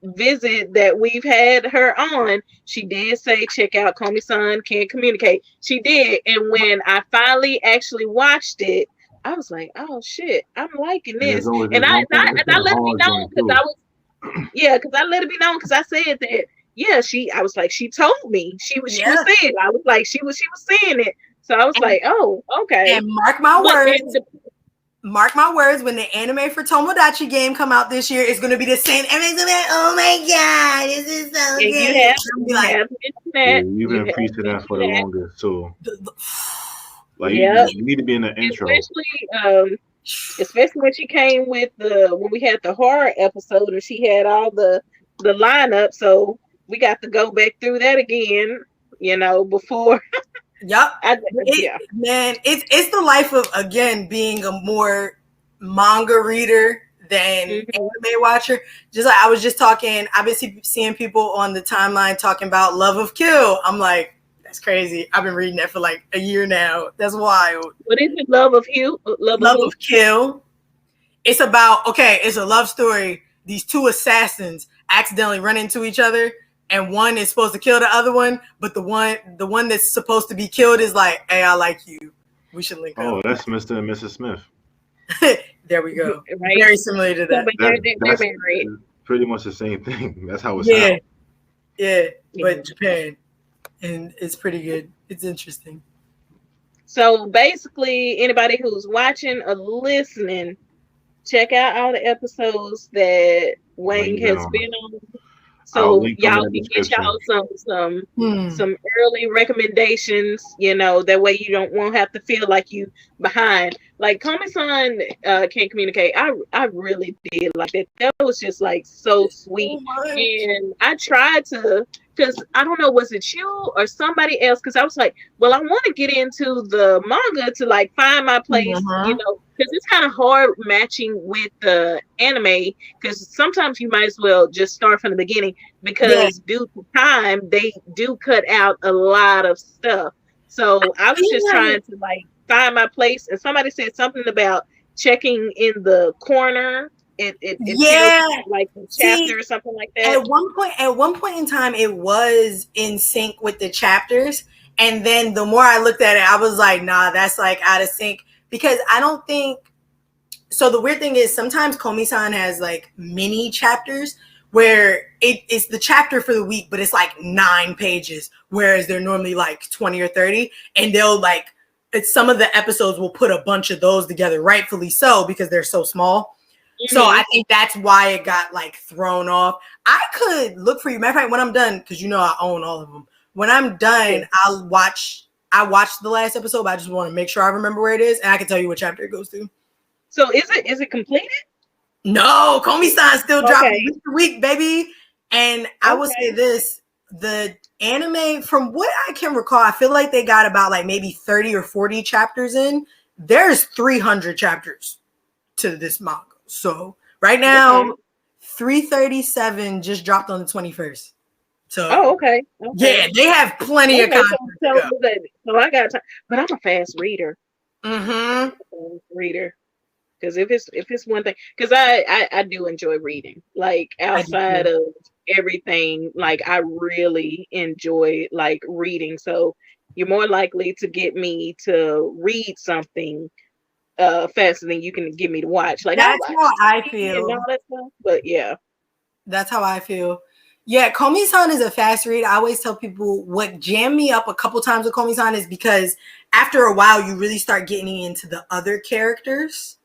visit that we've had her on, she did say check out Comey son can't communicate. She did, and when I finally actually watched it, I was like, oh shit, I'm liking And there's this, always and this I one and I, thing. It's and I that let it be hard known joint because I too. was. Yeah, because I let it be known because I said that. Yeah, I was like, she told me she was Yeah, saying. I was like, she was saying it. So I was and, like, oh, okay. and mark my But words. Mark my words. When the anime for Tomodachi game come out this year, it's gonna be the same. Everybody's gonna be like, "Oh my god, this is so and good!" I'm be you like, have mentioned Yeah, that. you've You been have preaching that for mentioned the that. longest too. the, the, Like Yep. you need to be in the intro. Especially when she came with when we had the horror episode and she had all the lineup. So we got to go back through that again. Before Yep. yeah. Man, it's the life of again being a more manga reader than Mhm. anime watcher. Just like I was just talking, I've been seeing people on the timeline talking about Love of Kill. I'm like, that's crazy. I've been reading that for like a year now. That's wild. What is it? Love of Hugh? Love of Love who? of Kill. It's about it's a love story. These two assassins accidentally run into each other, and one is supposed to kill the other one, but the one that's supposed to be killed is like, "Hey, I like you. We should link Oh, up." that's Mr. and Mrs. Smith. There we go. Right. Very similar to So, that. but they're That's married. pretty much the same thing. That's how it's Yeah, out. yeah. Yeah. But Japan, and it's pretty good. It's interesting. So basically, anybody who's watching or listening, check out all the episodes that Wang Wayne's been has on. been on, I'll so link them in y'all the can get description. y'all some Hmm. some early recommendations. That way you won't have to feel like you behind. Like Komi-san can't communicate. I really did like that. That was just like so sweet, So much. and I tried to. Because I don't know, was it you or somebody else? Because I was like, well, I want to get into the manga to like find my place, Uh-huh. because it's kind of hard matching with the anime. Because sometimes you might as well just start from the beginning Yeah. because due to time, they do cut out a lot of stuff. So I was Feel just like trying to like find my place. And somebody said something about checking in the corner. It tells yeah. you like the See, chapter or something like that. at one point in time it was in sync with the chapters, and then the more I looked at it, I was like, nah, that's like out of sync, because I don't think so. The weird thing is sometimes Komi-san has like mini chapters where it's the chapter for the week, but it's like 9 pages, whereas they're normally like 20 or 30, and they'll like some of the episodes will put a bunch of those together, rightfully so, because they're so small. So Hmm. I think that's why it got like thrown off. I could look for you. Matter of fact, when I'm done, because I own all of them. When I'm Yeah. done, I'll watch. I watched the last episode, but I just want to make sure I remember where it is, and I can tell you what chapter it goes to. So is it completed? No, Komi-san still dropping Okay. week to week, baby. And I will say Okay. this: the anime, from what I can recall, I feel like they got about like maybe 30 or 40 chapters in. There's 300 chapters to this manga. So right Okay. now, 337 just dropped on the 21st. Oh, So okay. Okay. yeah, they have plenty of Okay. content So, to so I got time, but I'm a fast reader. go. Mm-hmm. Reader. Because if it's one thing, because I do enjoy reading, like I do outside too. of everything. Like I really enjoy like reading. So you're more likely to get me to read something faster than you can get me to watch. Like I That's watch how I TV and all feel. that stuff. But yeah. That's how I feel. Yeah, Komi-san is a fast read. I always tell people what jammed me up a couple times with Komi-san is because after a while you really start getting into the other characters.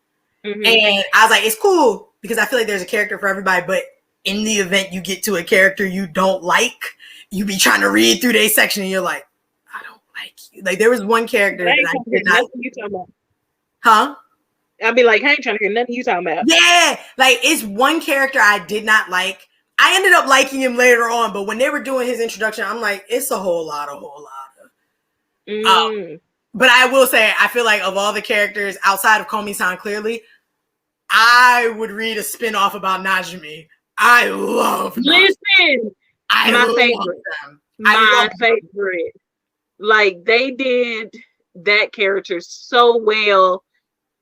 Mm-hmm. And I was like, it's cool because I feel like there's a character for everybody, but in the event you get to a character you don't like, you be trying to read through their section and you're like, I don't like you. Like there was one character that I did not. You talking about? Huh? I'd be like, I ain't trying to hear nothing you talking about. Yeah, like it's one character I did not like. I ended up liking him later on, but when they were doing his introduction, I'm like, it's a whole lot. But I will say, I feel like of all the characters outside of Komi-san, clearly, I would read a spinoff about Najimi. I love Listen, my favorite. My favorite. Like they did that character so well.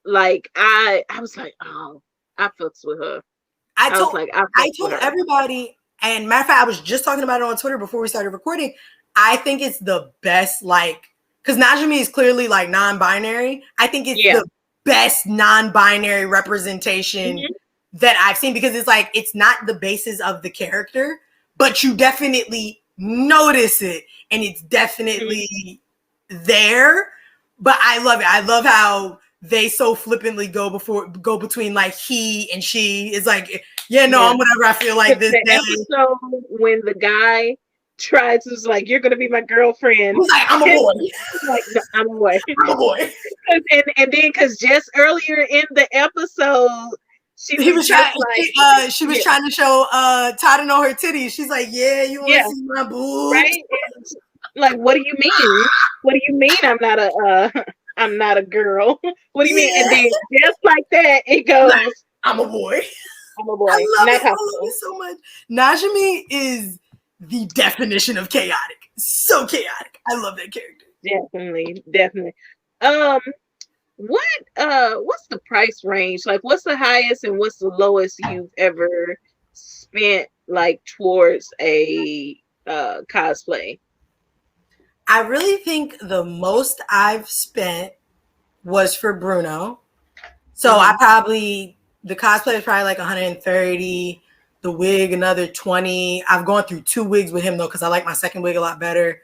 Like I was like, oh, I fucks with her. I told everybody, and matter of fact, I was just talking about it on Twitter before we started recording. I think it's the best, like, because Najimi is clearly like non-binary. I think it's the best non-binary representation that I've seen because it's like it's not the basis of the character, but you definitely notice it, and it's definitely there. But I love it. I love how they so flippantly go between like he and she. It's like, I'm whatever I feel like this day. Episode when the guy tries to like, you're gonna be my girlfriend. He's like, I'm a boy. Like, no, I'm a boy. I'm a boy. and then because just earlier in the episode, she was trying to show Todd and all her titties. She's like, yeah, you want to see my boobs? Right? Like, what do you mean? What do you mean I'm not a girl? What do you mean? And then just like that, it goes, I'm a boy. I'm a boy. I love it so much. Najimi is the definition of chaotic. So chaotic. I love that character. Definitely. What's the price range? Like, what's the highest and what's the lowest you've ever spent like towards a cosplay? I really think the most I've spent was for Bruno. So the cosplay is probably like 130, the wig another 20. I've gone through 2 wigs with him though, because I like my second wig a lot better.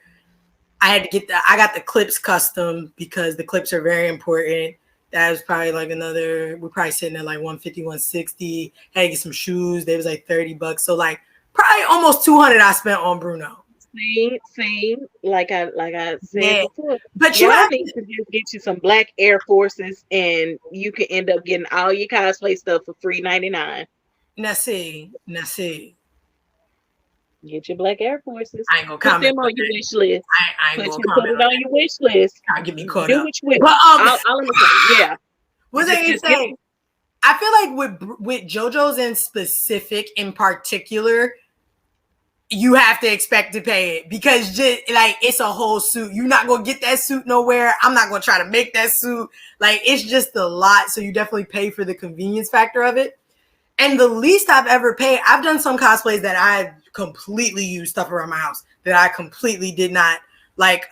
I got the clips custom because the clips are very important. That was probably like we're probably sitting at like 150, 160. Had to get some shoes. They was like $30. So like probably almost 200 I spent on Bruno. See, like I said before, but you need to just get you some black Air Forces, and you can end up getting all your cosplay stuff for $3.99. Now see, get your black Air Forces. I ain't gonna comment. Put them on your wish list. I ain't gonna comment. Put it on your wish list. I'll get me caught up. But what was I gonna say? I feel like with JoJo's in particular, you have to expect to pay it because just like it's a whole suit. You're not gonna get that suit nowhere. I'm not gonna try to make that suit. Like it's just a lot. So you definitely pay for the convenience factor of it. And the least I've ever paid, I've done some cosplays that I completely used stuff around my house that I completely did not like.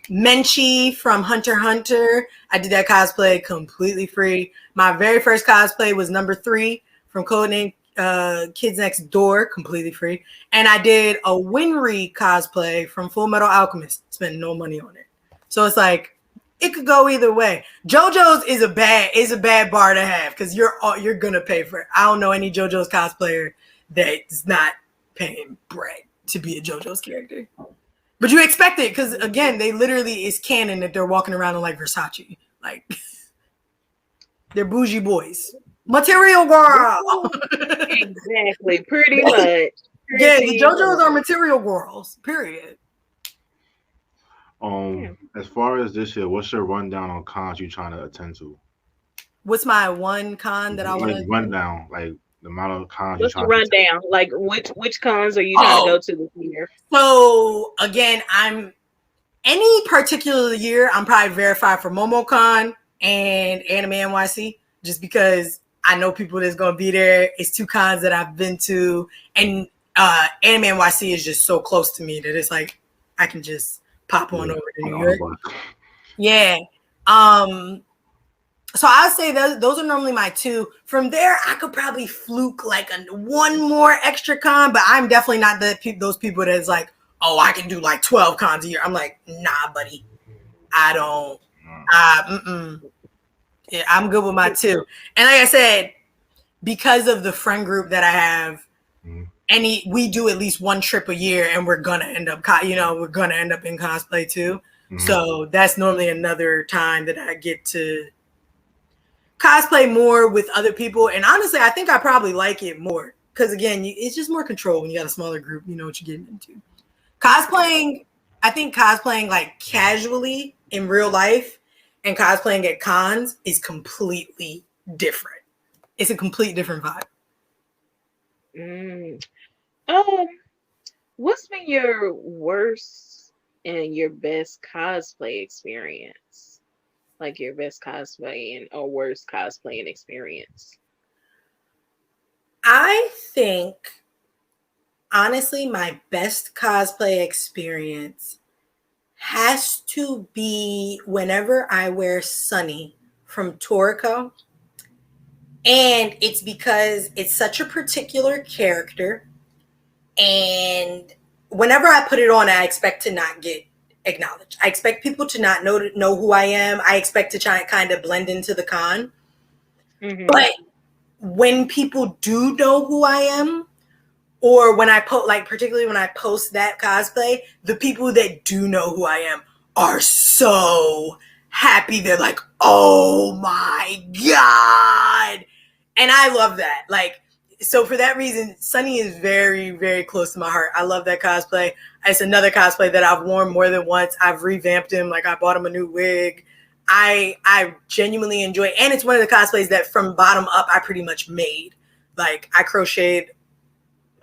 Menchie from Hunter x Hunter. I did that cosplay completely free. My very first cosplay was number 3 from Codename Kids Next Door, completely free. And I did a Winry cosplay from Full Metal Alchemist, spent no money on it. So it's like it could go either way. JoJo's is a bad bar to have because you're gonna pay for it. I don't know any JoJo's cosplayer that's not paying bread to be a JoJo's character. But you expect it because again, they literally is canon that they're walking around in like Versace. Like they're bougie boys. Material girl. Exactly. Pretty much. Yeah, the JoJo's are material girls. Period. As far as this year, what's your rundown on cons you trying to attend to? What's my one con that I want to rundown? Like the amount of cons. What's the rundown? Like which cons are you trying to go to this year? So again, any particular year, I'm probably verified for MomoCon and Anime NYC, just because I know people that's gonna be there. It's 2 cons that I've been to, and Anime NYC is just so close to me that it's like I can just pop on over to New York. Yeah. So I'd say those are normally my 2. From there, I could probably fluke like one more extra con, but I'm definitely not those people that's like, oh, I can do like 12 cons a year. I'm like, nah, buddy, I don't. Yeah, I'm good with my 2. And like I said, because of the friend group that I have, we do at least 1 trip a year, and we're gonna end up, we're gonna end up in cosplay too. So that's normally another time that I get to cosplay more with other people. And honestly, I think I probably like it more because again, it's just more control when you got a smaller group. You know what you're getting into. Cosplaying, I think cosplaying like casually in real life and cosplaying at cons is completely different. It's a complete different vibe. What's been your worst and your best cosplay experience? Like your best cosplaying or worst cosplaying experience? I think, honestly, my best cosplay experience has to be whenever I wear Sunny from Toriko. And it's because it's such a particular character. And whenever I put it on, I expect to not get acknowledged. I expect people to not know who I am. I expect to try and kind of blend into the con. But when people do know who I am, or when I post, like particularly when I post that cosplay, the people that do know who I am are so happy. They're like, oh my God. And I love that. Like, so for that reason, Sunny is very, very close to my heart. I love that cosplay. It's another cosplay that I've worn more than once. I've revamped him. Like I bought him a new wig. I genuinely enjoy it. And it's one of the cosplays that from bottom up, I pretty much made. Like I crocheted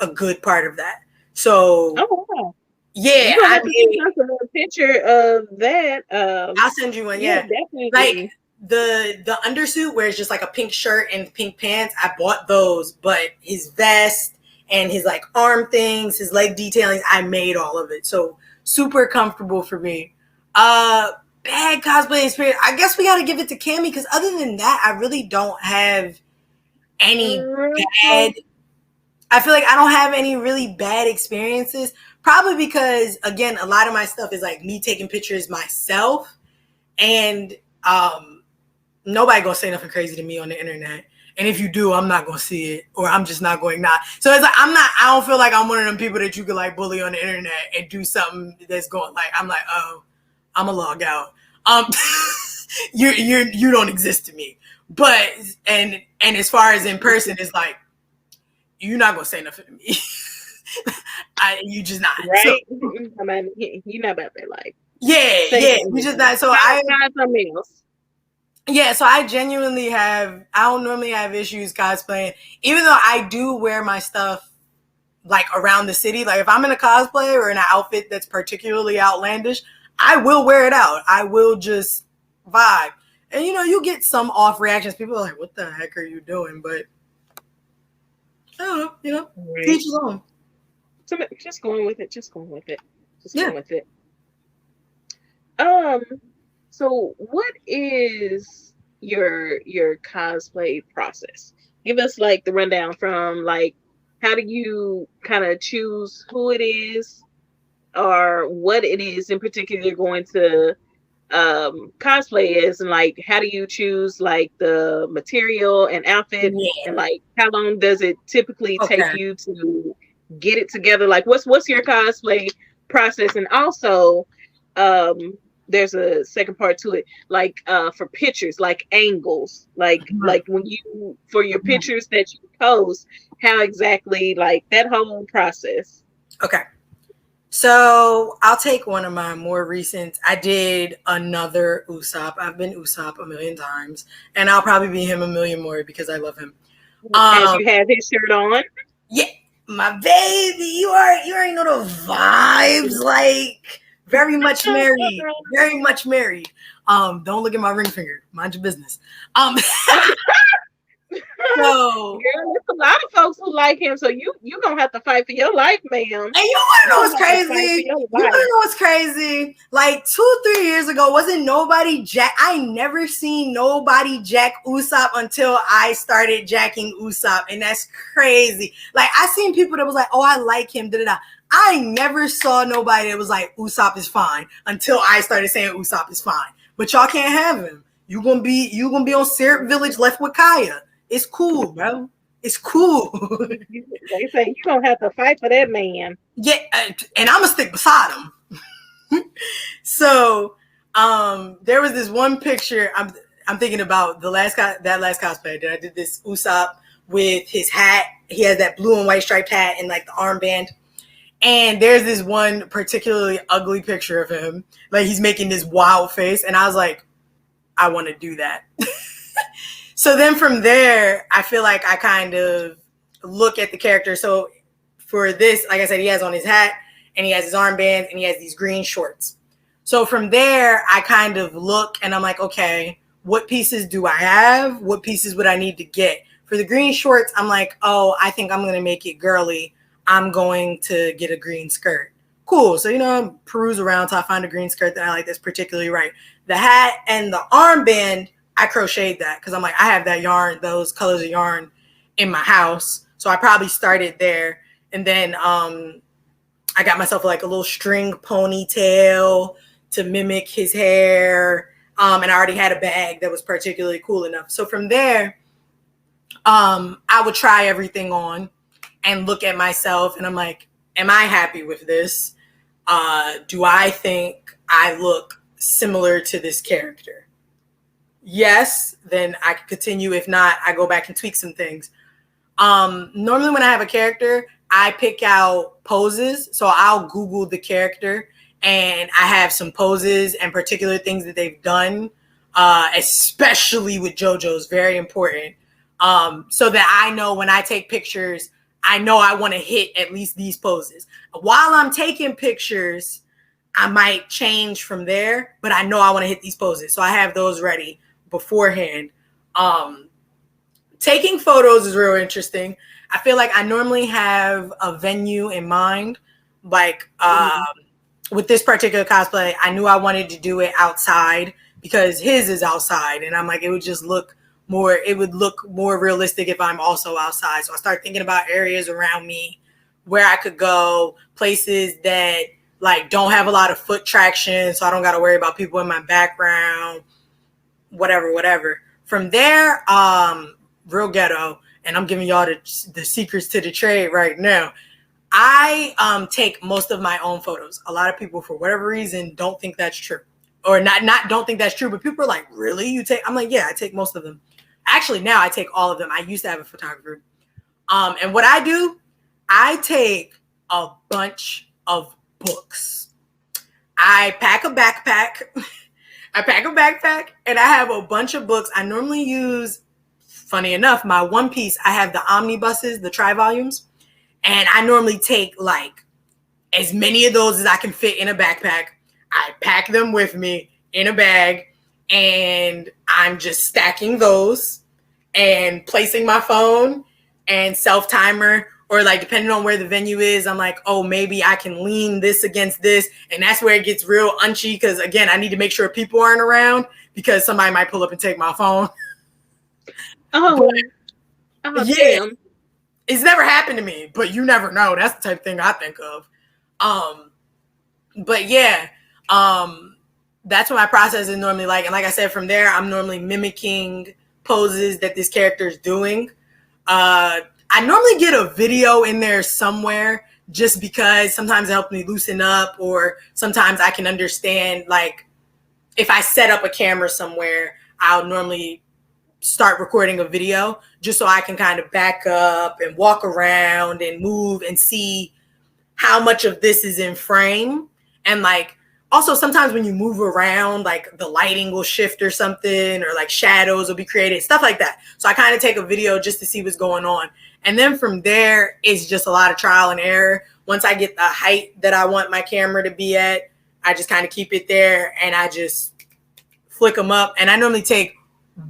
a good part of that. So, wow. Yeah. I made a picture of that. I'll send you one. Yeah. Definitely. Like the undersuit where it's just like a pink shirt and pink pants. I bought those, but his vest and his like arm things, his leg detailings, I made all of it. So super comfortable for me. Bad cosplay experience. I guess we got to give it to Cammy because other than that, I really don't have any bad. I feel like I don't have any really bad experiences. Probably because again, a lot of my stuff is like me taking pictures myself, and nobody gonna say nothing crazy to me on the internet. And if you do, I'm not gonna see it, or I'm just not going not. So it's like I don't feel like I'm one of them people that you could like bully on the internet and do something that's going like I'm like, oh, I'm gonna log out. You don't exist to me. But and as far as in person, it's like you're not gonna say nothing to me. You just not right. So, I mean, you're not about that life. Yeah, you just not. So I got something else. Yeah, so I genuinely I don't normally have issues cosplaying, even though I do wear my stuff like around the city. Like if I'm in a cosplay or in an outfit that's particularly outlandish, I will wear it out. I will just vibe. And you get some off reactions. People are like, what the heck are you doing? But I don't know, right. Teach his own. So just going with it. Going with it. So what is your cosplay process? Give us like the rundown from like how do you kind of choose who it is or what it is in particular you're going to cosplay is, and like how do you choose like the material and outfit, and like how long does it typically take you to get it together? Like what's your cosplay process? And also there's a second part to it, like for pictures, like angles, like when you for your pictures that you post, how exactly like that whole process. Okay. So I'll take one of my more recent. I did another Usopp. I've been Usopp a million times, and I'll probably be him a million more because I love him. As you have his shirt on. Yeah, my baby. You already know the vibes. Like very much married. Very much married. Don't look at my ring finger. Mind your business. So, Girl, there's a lot of folks who like him, so you gonna have to fight for your life, ma'am. and you want to know what's You gonna have to fight for crazy? your You want to life. know what's crazy? Like 2-3 years ago, wasn't nobody jack? I never seen nobody jack Usopp until I started jacking Usopp, and that's crazy. Like I seen people that was like, "Oh, I like him." Da da da. I never saw nobody that was like, "Usopp is fine," until I started saying Usopp is fine. But y'all can't have him. You gonna be on Syrup Village left with Kaya. It's cool, bro. It's cool. They say you gonna have to fight for that man. Yeah, and I'm gonna stick beside him. So, there was this one picture. I'm thinking about that last cosplay that I did. This Usopp with his hat. He has that blue and white striped hat and like the armband. And there's this one particularly ugly picture of him, like he's making this wild face, and I was like, I want to do that. So then from there, I feel like I kind of look at the character. So for this, like I said, he has on his hat and he has his armbands and he has these green shorts. So from there, I kind of look and I'm like, okay, what pieces do I have? What pieces would I need to get? For the green shorts, I'm like, oh, I think I'm going to make it girly. I'm going to get a green skirt. Cool. So, peruse around till I find a green skirt that I like that's particularly right. The hat and the armband, I crocheted that because I'm like, I have that yarn, those colors of yarn in my house. So I probably started there. And then I got myself like a little string ponytail to mimic his hair. And I already had a bag that was particularly cool enough. So from there, I would try everything on and look at myself. And I'm like, am I happy with this? Do I think I look similar to this character? Yes, then I can continue. If not, I go back and tweak some things. Normally when I have a character, I pick out poses. So I'll Google the character and I have some poses and particular things that they've done, especially with JoJo's, very important. So that I know when I take pictures, I know I want to hit at least these poses. While I'm taking pictures, I might change from there, but I know I want to hit these poses. So I have those ready beforehand. Taking photos is real interesting. I feel like I normally have a venue in mind. Like with this particular cosplay, I knew I wanted to do it outside because his is outside. And I'm like, it would look more realistic if I'm also outside. So I started thinking about areas around me where I could go, places that like don't have a lot of foot traction, so I don't got to worry about people in my background, whatever. From there, real ghetto, and I'm giving y'all the secrets to the trade right now. I take most of my own photos. A lot of people, for whatever reason, don't think that's true, or not don't think that's true. But people are like, "Really? You take?" I'm like, "Yeah, I take most of them." Actually, now I take all of them. I used to have a photographer, and what I do, I take a bunch of books. I pack a backpack. And I have a bunch of books. I normally use, funny enough, my One Piece. I have the omnibuses, the tri-volumes. And I normally take like as many of those as I can fit in a backpack. I pack them with me in a bag. And I'm just stacking those and placing my phone and self-timer. Or like, depending on where the venue is, I'm like, oh, maybe I can lean this against this. And that's where it gets real unchy. Because, again, I need to make sure people aren't around because somebody might pull up and take my phone. Oh, yeah. Damn. It's never happened to me, but you never know. That's the type of thing I think of. But, yeah, that's what my process is normally like. And like I said, from there, I'm normally mimicking poses that this character is doing. I normally get a video in there somewhere just because sometimes it helps me loosen up, or sometimes I can understand, like, if I set up a camera somewhere, I'll normally start recording a video just so I can kind of back up and walk around and move and see how much of this is in frame. And like, also sometimes when you move around, like the lighting will shift or something, or like shadows will be created, stuff like that. So I kind of take a video just to see what's going on. And then from there, it's just a lot of trial and error. Once I get the height that I want my camera to be at, I just kind of keep it there and I just flick them up. And I normally take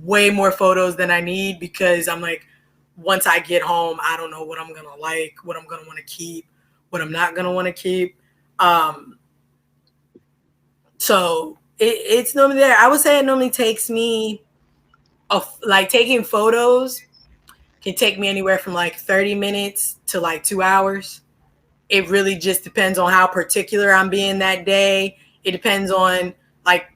way more photos than I need because I'm like, once I get home, I don't know what I'm gonna like, what I'm gonna want to keep, what I'm not gonna want to keep. So it's normally there. I would say it normally takes me, like taking photos can take me anywhere from like 30 minutes to like 2 hours. It really just depends on how particular I'm being that day. It depends on like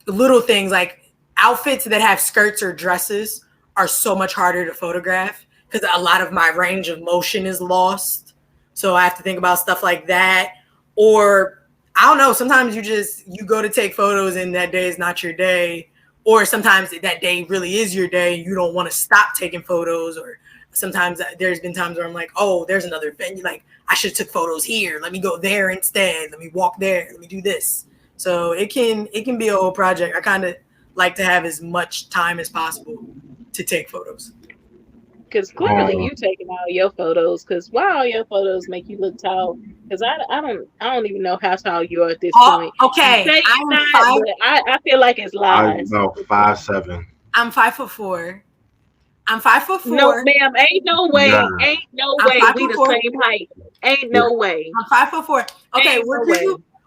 little things, like outfits that have skirts or dresses are so much harder to photograph because a lot of my range of motion is lost. So I have to think about stuff like that. Or I don't know, sometimes you go to take photos and that day is not your day. Or sometimes that day really is your day. You don't want to stop taking photos. Or sometimes there's been times where I'm like, oh, there's another venue. Like I should have took photos here. Let me go there instead. Let me walk there. Let me do this. So it can be a whole project. I kind of like to have as much time as possible to take photos. Because clearly you taking all your photos. Because why all your photos make you look tall? Because I don't even know how tall you are at this point. Okay, I feel like it's lies. I'm about 5'7". I'm 5'4". I'm 5'4". No, ma'am, ain't no way. Nah. Ain't no way we the same height. Ain't no way. I'm 5'4". Okay,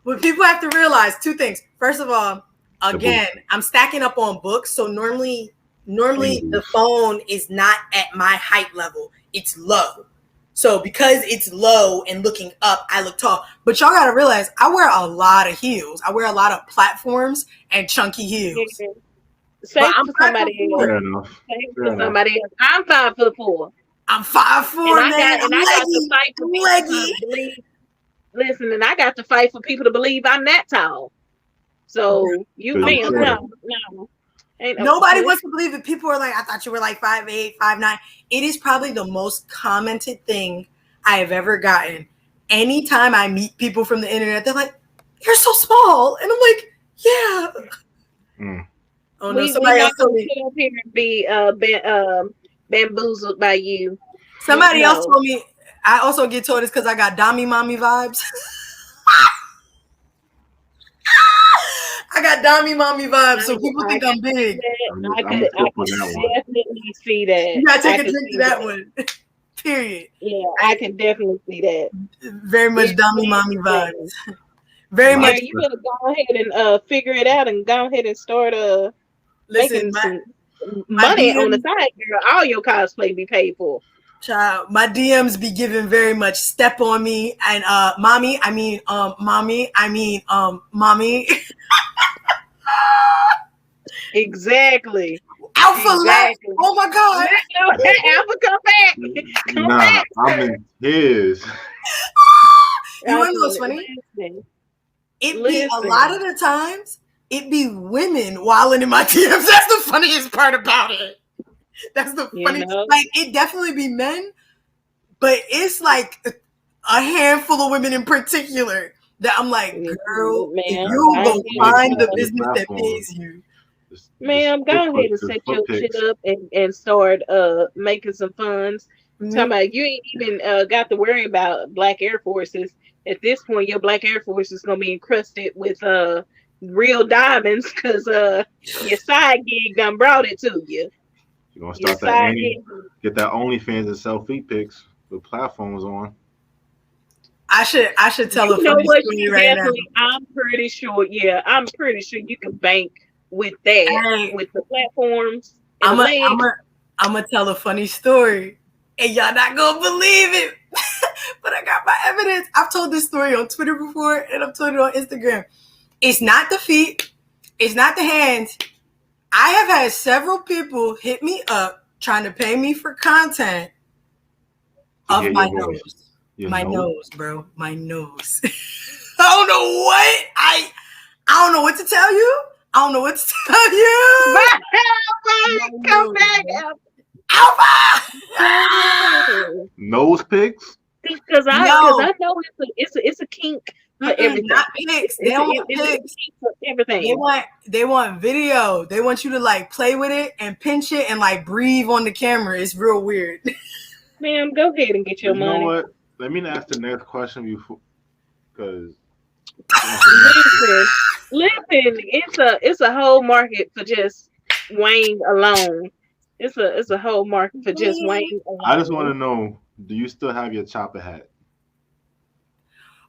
what people have to realize, two things. First of all, again, I'm stacking up on books, so normally the phone is not at my height level. It's low. So because it's low and looking up, I look tall. But y'all gotta realize I wear a lot of heels. I wear a lot of platforms and chunky heels. Same for somebody else. Fair enough. Same for somebody else. I'm 5'4". I'm 5'4", and I got to fight for people to believe. Listen, and I got to fight for people to believe I'm that tall. So no. Nobody wants to believe it. People are like, I thought you were like 5'8", 5'9". It is probably the most commented thing I have ever gotten. Anytime I meet people from the internet, they're like, "You're so small," and I'm like, "Yeah." Oh no! Somebody else told me up here and be bamboozled by you. Somebody else told me. I also get told it's because I got Dami Mommy vibes. I got Dami Mommy vibes, so people think I'm big. I could definitely see that. You gotta take a drink to that one. Period. Yeah, I can definitely see that. Very much Dami Mommy vibes. Very much. You better go ahead and figure it out and go ahead and start making some money on the side, girl. All your cosplay be paid for. Child, my DMs be giving very much step on me and mommy. Exactly. Alpha left. Oh my god. Alpha, come back. Come back. I'm in tears. You want to know what's funny? It be a lot of the times it be women wilding in my DMs. That's the funniest part about it. That's the funniest. Like it definitely be men, but it's like a handful of women in particular that I'm like, girl, if you go find the business that pays you. Ma'am, go ahead and set your shit up and start making some funds. Talking about you ain't even got to worry about Black Air Forces. At this point, your Black Air Force is gonna be encrusted with real diamonds because your side gig done brought it to you. You're gonna start get that OnlyFans and sell feet pics with platforms on. I should tell a funny story right now. I'm pretty sure you can bank with that, with the platforms. I'm gonna tell a funny story, and y'all not gonna believe it, but I got my evidence. I've told this story on Twitter before, and I've told it on Instagram. It's not the feet, it's not the hands. I have had several people hit me up trying to pay me for content of my nose. My nose, bro. My nose. I don't know what I don't know what to tell you. I don't know what to tell you. Come back, Alpha. Nose pics? Because I know it's a kink for everything. Not pics. They don't want pics for everything. They want video. They want you to like play with it and pinch it and like breathe on the camera. It's real weird. Ma'am, go ahead and get your money. You know what? Let me ask the next question before, because listen, it's a whole market for just Wayne alone. It's a whole market for just Wayne I just want alone. to know, do you still have your chopper hat?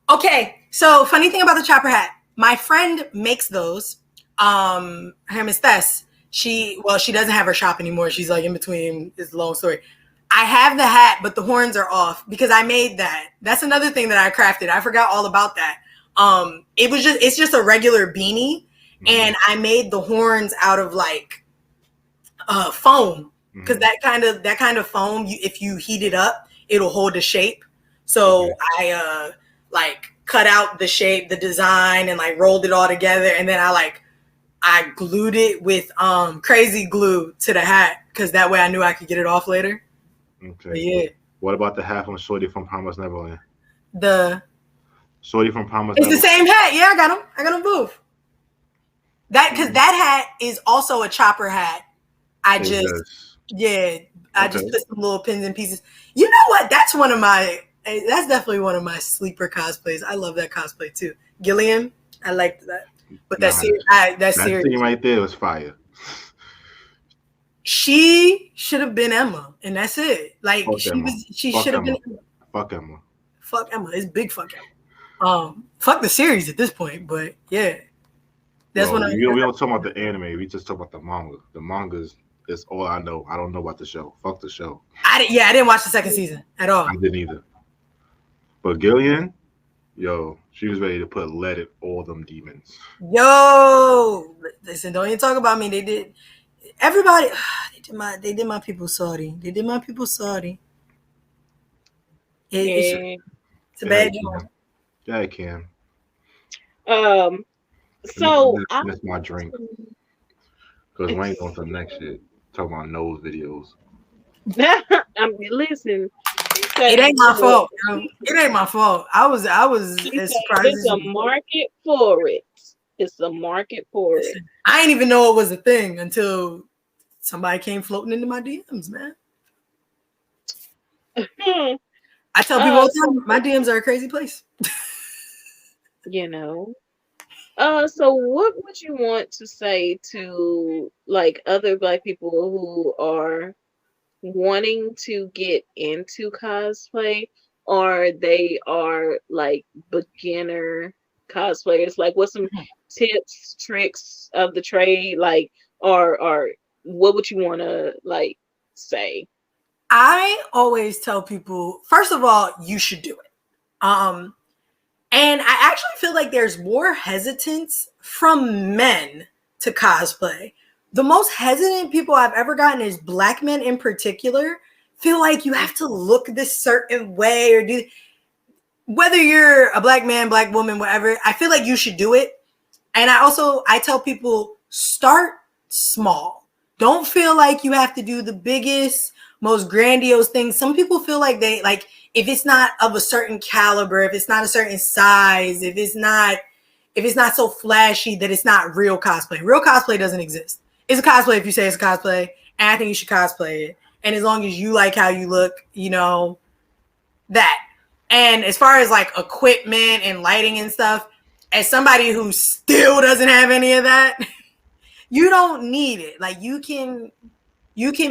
Okay, so funny thing about the chopper hat, my friend makes those. Her name is Tess. She doesn't have her shop anymore. She's like in between. It's a long story. I have the hat, but the horns are off because I made that. That's another thing that I crafted. I forgot all about that. It's just a regular beanie, and I made the horns out of like foam because that kind of foam, if you heat it up, it'll hold the shape. So I like cut out the shape, the design, and like rolled it all together, and then I glued it with crazy glue to the hat because that way I knew I could get it off later. Okay. But yeah. What about the hat from Shorty from Promised Neverland? Shorty from Promised It's Neverland. the same hat. Yeah, I got them. I got them both. Because that hat is also a chopper hat. I just put some little pins and pieces. You know what? That's definitely one of my sleeper cosplays. I love that cosplay too. Gillian, I liked that. But that series scene right there was fire. She should have been Emma, and that's it. Like she should have been. Fuck Emma. Fuck Emma. It's big fuck Emma. Fuck the series at this point, but yeah. That's we don't talk about the anime. We just talk about the manga. The mangas is all I know. I don't know about the show. Fuck the show. I didn't watch the second season at all. I didn't either. But Gillian, she was ready to put lead at all them demons. Yo, listen, don't even talk about me. They did. Everybody, they did my people sorry. They did my people sorry. It's a bad job. Yeah, I can. So that's my drink. Because we ain't going to the next shit. Talking about nose videos. Listen. It ain't my fault. It ain't my fault. I was as surprised. It's a market for it. It's a market for it. I didn't even know it was a thing until somebody came floating into my DMs, man. I tell people all the time, my DMs are a crazy place. So what would you want to say to like other Black people who are wanting to get into cosplay, or they are like beginner cosplayers? Like, what's some tips, tricks of the trade? Like, or what would you want to like say? I always tell people, first of all, you should do it. And I actually feel like there's more hesitance from men to cosplay. The most hesitant people I've ever gotten is Black men in particular. Feel like you have to look this certain way or do, whether you're a Black man, Black woman, whatever, I feel like you should do it. And I tell people, start small. Don't feel like you have to do the biggest, most grandiose things. Some people feel like if it's not of a certain caliber, if it's not a certain size, if it's not so flashy, that it's not real cosplay. Real cosplay doesn't exist. It's a cosplay if you say it's a cosplay, and I think you should cosplay it. And as long as you like how you look, that. And as far as like equipment and lighting and stuff, as somebody who still doesn't have any of that, you don't need it. Like you can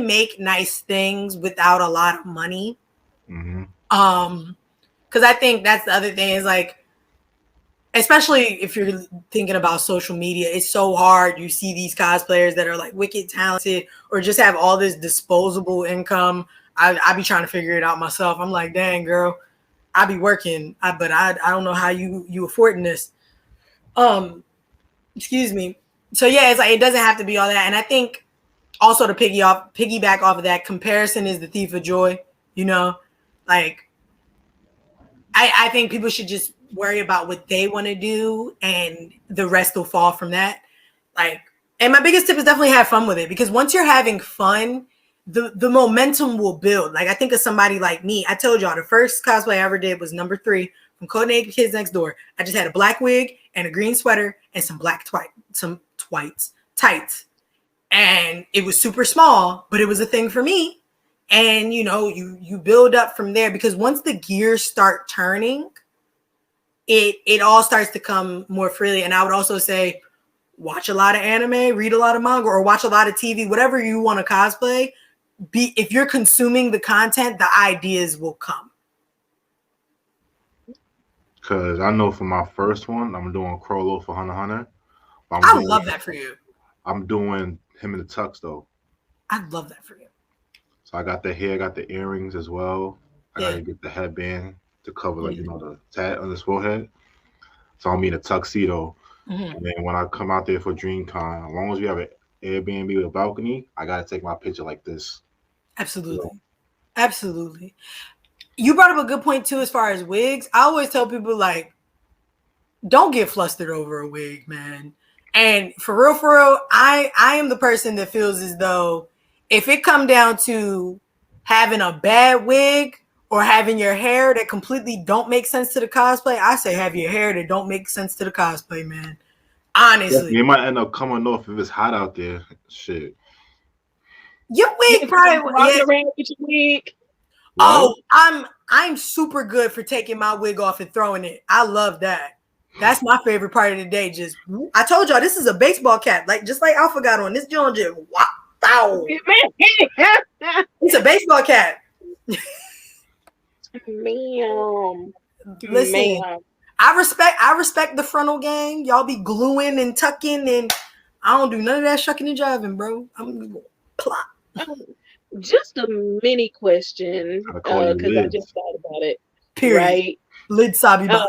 make nice things without a lot of money. Mm-hmm. Because I think that's the other thing is like, especially if you're thinking about social media, it's so hard. You see these cosplayers that are like wicked talented or just have all this disposable income. I be trying to figure it out myself. I'm like, dang, girl, I be working, but I don't know how you affording this. Excuse me. So yeah, it's like it doesn't have to be all that. And I think also to piggyback off of that, comparison is the thief of joy. Like I think people should just worry about what they want to do, and the rest will fall from that. Like, and my biggest tip is definitely have fun with it, because once you're having fun, the momentum will build. Like I think of somebody like me. I told y'all the first cosplay I ever did was number 3 from Codename Kids Next Door. I just had a black wig and a green sweater and some black tights. And it was super small, but it was a thing for me. And you build up from there, because once the gears start turning, it all starts to come more freely. And I would also say, watch a lot of anime, read a lot of manga, or watch a lot of TV, whatever you want to cosplay. if you're consuming the content, the ideas will come. Because I know for my first one, I'm doing Crollo for Hunter x Hunter. I love that for you. I'm doing him in the tux though. I love that for you. So I got the hair, got the earrings as well. I gotta get the headband to cover like the tat on his forehead. So I'm in a tuxedo. And then when I come out there for DreamCon, as long as we have an Airbnb with a balcony, I gotta take my picture like this. Absolutely. Absolutely. You brought up a good point too as far as wigs. I always tell people, like, don't get flustered over a wig, man. And for real, I am the person that feels as though if it come down to having a bad wig or having your hair that completely don't make sense to the cosplay, I say have your hair that don't make sense to the cosplay, man. Honestly. You might end up coming off if it's hot out there. Shit. Your wig probably walking around with your wig. Oh, I'm super good for taking my wig off and throwing it. I love that. That's my favorite part of the day. Just I told y'all this is a baseball cap, like just like Alpha got on. This John just wow. It's a baseball cap. Ma'am. Listen, I respect the frontal gang. Y'all be gluing and tucking, and I don't do none of that shucking and jiving, bro. I'm plot. Just a mini question, because I just thought about it. Period. Right? Lid Sabibop.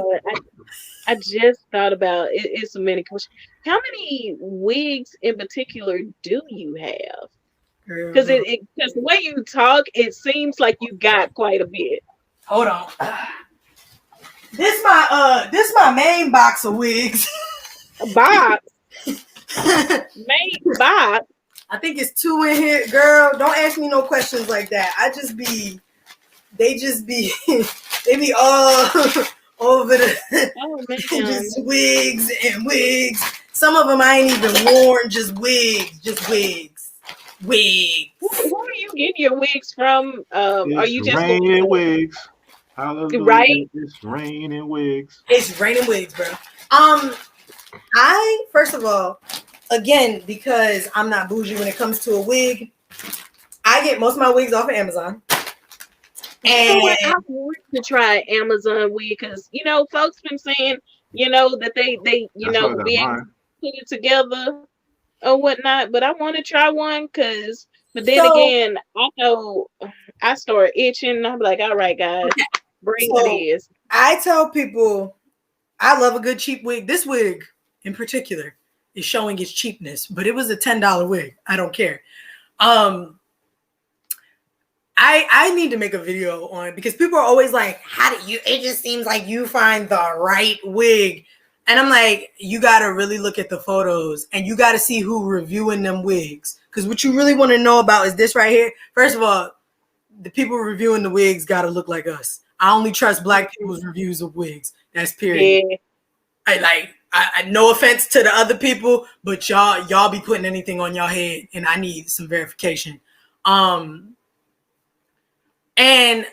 I just thought about it. It's a mini question. How many wigs in particular do you have? Because the way you talk, it seems like you got quite a bit. Hold on. This my main box of wigs. A box? Main box? I think it's 2 in here, girl. Don't ask me no questions like that. They be all over the just wigs and wigs. Some of them I ain't even worn, just wigs. Wigs. Who are you getting your wigs from? Are you just raining wigs? Hallelujah. Right? It's raining wigs. It's raining wigs, bro. First of all, again, because I'm not bougie when it comes to a wig, I get most of my wigs off of Amazon. And I want to try Amazon wig because folks been saying that they be able to put it together or whatnot. But I want to try one but then again, I know I start itching. And I'm like, all right, guys, bring it is. I tell people I love a good cheap wig. This wig in particular is showing its cheapness, but it was a $10 wig. I don't care. I need to make a video on, because people are always like, it just seems like you find the right wig. And I'm like, you got to really look at the photos and you got to see who reviewing them wigs. Because what you really want to know about is this right here. First of all, the people reviewing the wigs got to look like us. I only trust Black people's reviews of wigs. That's period. Yeah. I no offense to the other people, but y'all be putting anything on y'all head, and I need some verification. And I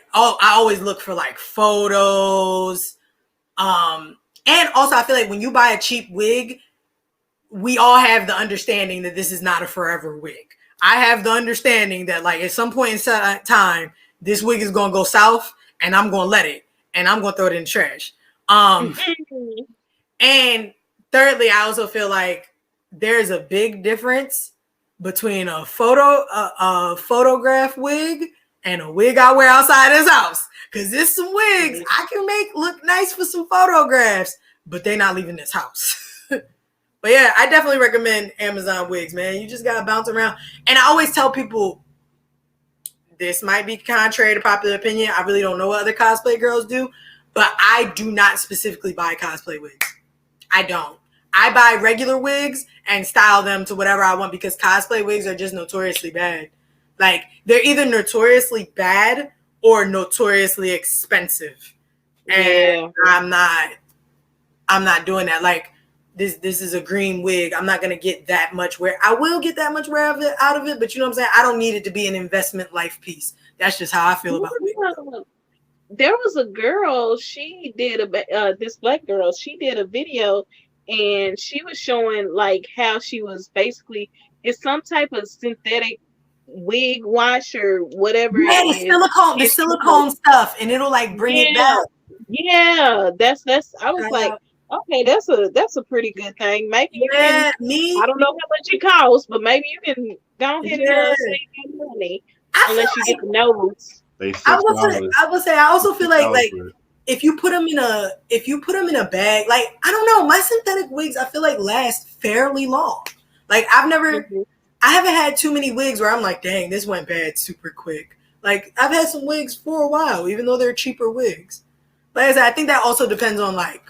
always look for like photos. And also I feel like when you buy a cheap wig, we all have the understanding that this is not a forever wig. I have the understanding that like at some point in time, this wig is gonna go south, and I'm gonna let it, and I'm gonna throw it in the trash. And thirdly, I also feel like there's a big difference between a photograph wig and a wig I wear outside this house. Because there's some wigs I can make look nice for some photographs, but they're not leaving this house. But yeah, I definitely recommend Amazon wigs, man. You just got to bounce around. And I always tell people, this might be contrary to popular opinion. I really don't know what other cosplay girls do, but I do not specifically buy cosplay wigs. I don't. I buy regular wigs and style them to whatever I want, because cosplay wigs are just notoriously bad. Like, they're either notoriously bad or notoriously expensive. And I'm not doing that. Like, this is a green wig. I'm not going to get that much wear. I will get that much wear out of it, but you know what I'm saying? I don't need it to be an investment life piece. That's just how I feel about wigs. There was a girl, she did this Black girl, she did a video, and she was showing like how she was basically, it's some type of synthetic wig wash or whatever Yeah, it is. the silicone stuff, and it'll like bring it back. Yeah, that's. I was like, okay, that's a pretty good thing. Maybe you can. I don't know how much it costs, but maybe you can go ahead and save your money unless you get the notes. I will say. I also feel like if you put them in a bag, like I don't know, my synthetic wigs I feel like last fairly long. Like I haven't had too many wigs where I'm like, dang, this went bad super quick. Like I've had some wigs for a while, even though they're cheaper wigs. Like I said, I think that also depends on like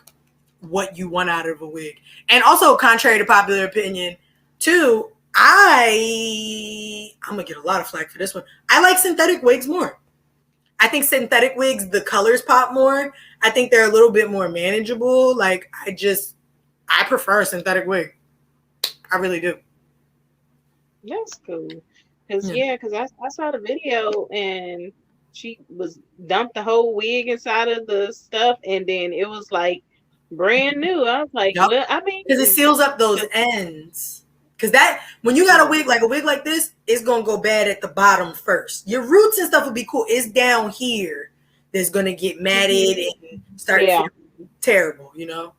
what you want out of a wig. And also, contrary to popular opinion, too, I'm gonna get a lot of flack for this one. I like synthetic wigs more. I think synthetic wigs, the colors pop more. I think they're a little bit more manageable. Like I prefer a synthetic wig. I really do. That's cool. Because I saw the video and she was dumped the whole wig inside of the stuff, and then it was like brand new. I was like, well, I mean, because it seals up those ends. Because that when you got a wig like this, it's gonna go bad at the bottom first. Your roots and stuff will be cool. It's down here that's gonna get matted and start feeling terrible, you know.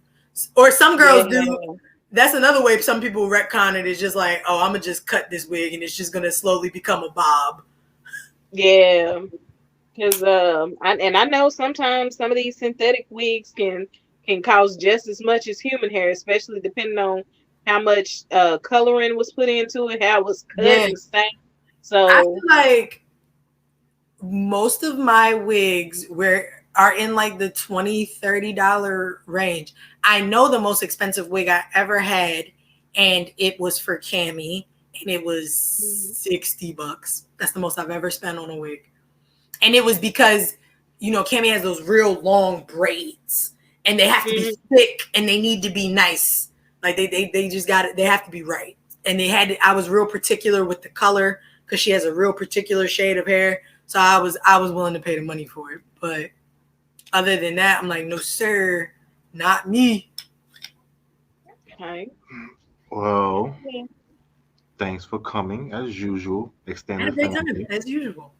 Or some girls do. That's another way some people retcon it. Is just like, oh, I'm gonna just cut this wig and it's just gonna slowly become a bob. Yeah, because I know sometimes some of these synthetic wigs can cost just as much as human hair, especially depending on how much coloring was put into it, how it was cut and stained. So I feel like most of my wigs are in like the $20-$30 range. I know the most expensive wig I ever had, and it was for Cammy, and it was $60. That's the most I've ever spent on a wig. And it was because, you know, Cammy has those real long braids, and they have to be thick, and they need to be nice. Like they just got it. They have to be right. And I was real particular with the color because she has a real particular shade of hair. So I was willing to pay the money for it. But other than that, I'm like, no, sir, not me. Okay. Well, thanks for coming as usual. Extended family. As usual.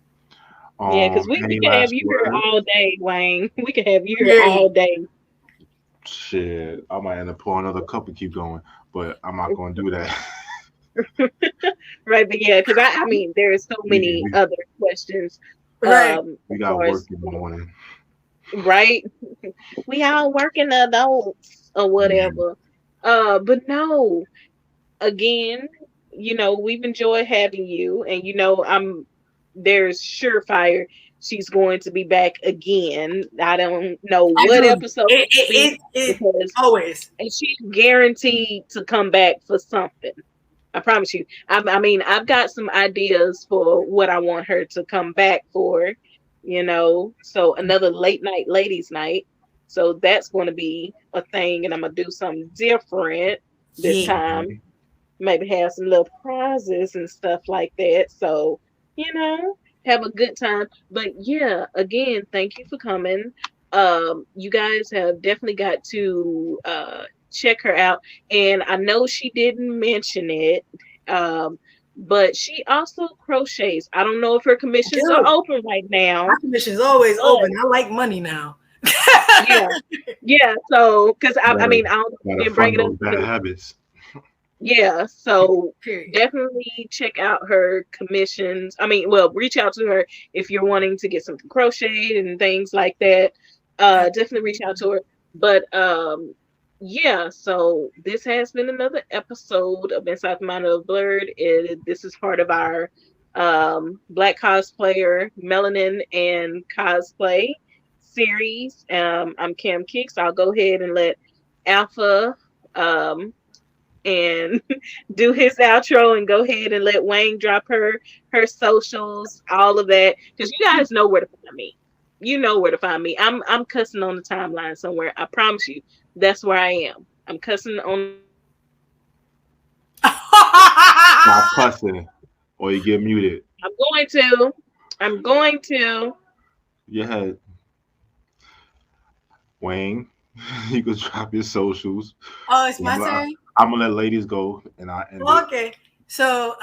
Yeah, because we can have you here all day, Wayne. We can have you here all day. Shit, I might end up pouring another cup and keep going, but I'm not going to do that. Right, but yeah, because I mean, there's so many other questions. Right. We got work in the morning. Right? We all working adults or whatever. But no, again, you know, we've enjoyed having you, and you know, there's surefire she's going to be back again. I don't know what episode it always, and she's guaranteed to come back for something. I promise you. I mean, I've got some ideas for what I want her to come back for, you know. So another late night ladies night. So that's going to be a thing, and I'm gonna do something different this time. Maybe have some little prizes and stuff like that. So, you know, have a good time. But yeah, again, thank you for coming. You guys have definitely got to check her out. And I know she didn't mention it, but she also crochets. I don't know if her commissions are open right now. My commission's always open. I like money now. Yeah. So, because I mean, I don't bring it up. Bad habits. Yeah, so definitely check out her commissions. I mean, well, reach out to her if you're wanting to get something crocheted and things like that. Definitely reach out to her. But yeah, so this has been another episode of Inside the Mind of the Blurred. This is part of our Black Cosplayer, Melanin, and Cosplay series. I'm Cam Kicks. I'll go ahead and let Alpha and do his outro, and go ahead and let Wayne drop her socials, all of that, because you guys know where to find me. You know where to find me. I'm cussing on the timeline somewhere. I promise you, that's where I am. I'm cussing on. Stop cussing, or you get muted. I'm going to. Yeah, Wayne, you can drop your socials. Oh, it's my turn. I'm gonna let ladies go, and okay. So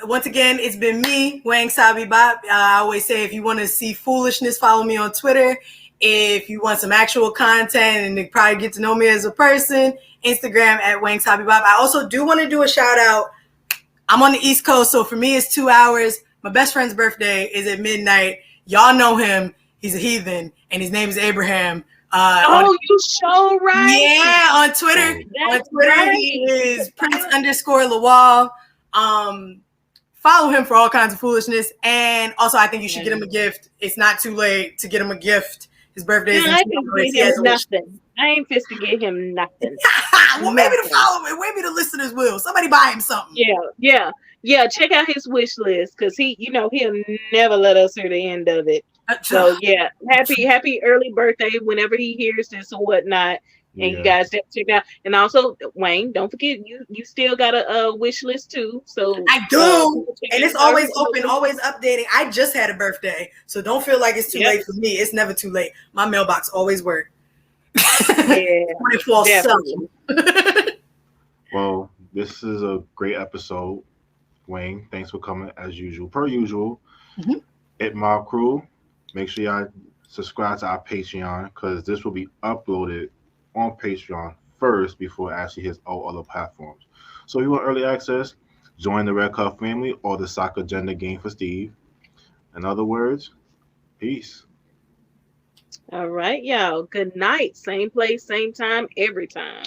once again, it's been me, Wangsabibop. I always say if you want to see foolishness, follow me on Twitter. If you want some actual content and probably get to know me as a person, Instagram at Wangsabibop. I also do want to do a shout out. I'm on the East Coast, so for me it's 2 hours. My best friend's birthday is at midnight. Y'all know him. He's a heathen, and his name is Abraham. You show right. Yeah, on Twitter. That's on Twitter, right. he is Prince_Lawal. Follow him for all kinds of foolishness. And also, I think you should get him a gift. It's not too late to get him a gift. His birthday is in 2 hours. He has nothing. I ain't fist to get him nothing. Well, maybe to follow him. Maybe the listeners will. Somebody buy him something. Yeah. Check out his wish list because he'll never let us hear the end of it. So yeah, happy early birthday whenever he hears this or whatnot. And you guys check it out. And also, Wayne, don't forget you still got a wish list too. So I do, and it's always open, always updating. I just had a birthday, so don't feel like it's too late for me. It's never too late. My mailbox always works. Yeah, 24/7. Well, this is a great episode, Wayne. Thanks for coming as usual. Per usual, ITMOB crew. Make sure y'all subscribe to our Patreon because this will be uploaded on Patreon first before it actually hits all other platforms. So if you want early access, join the Red Cup family or the Soccer Gender Game for Steve. In other words, peace. All right, y'all. Good night. Same place, same time, every time.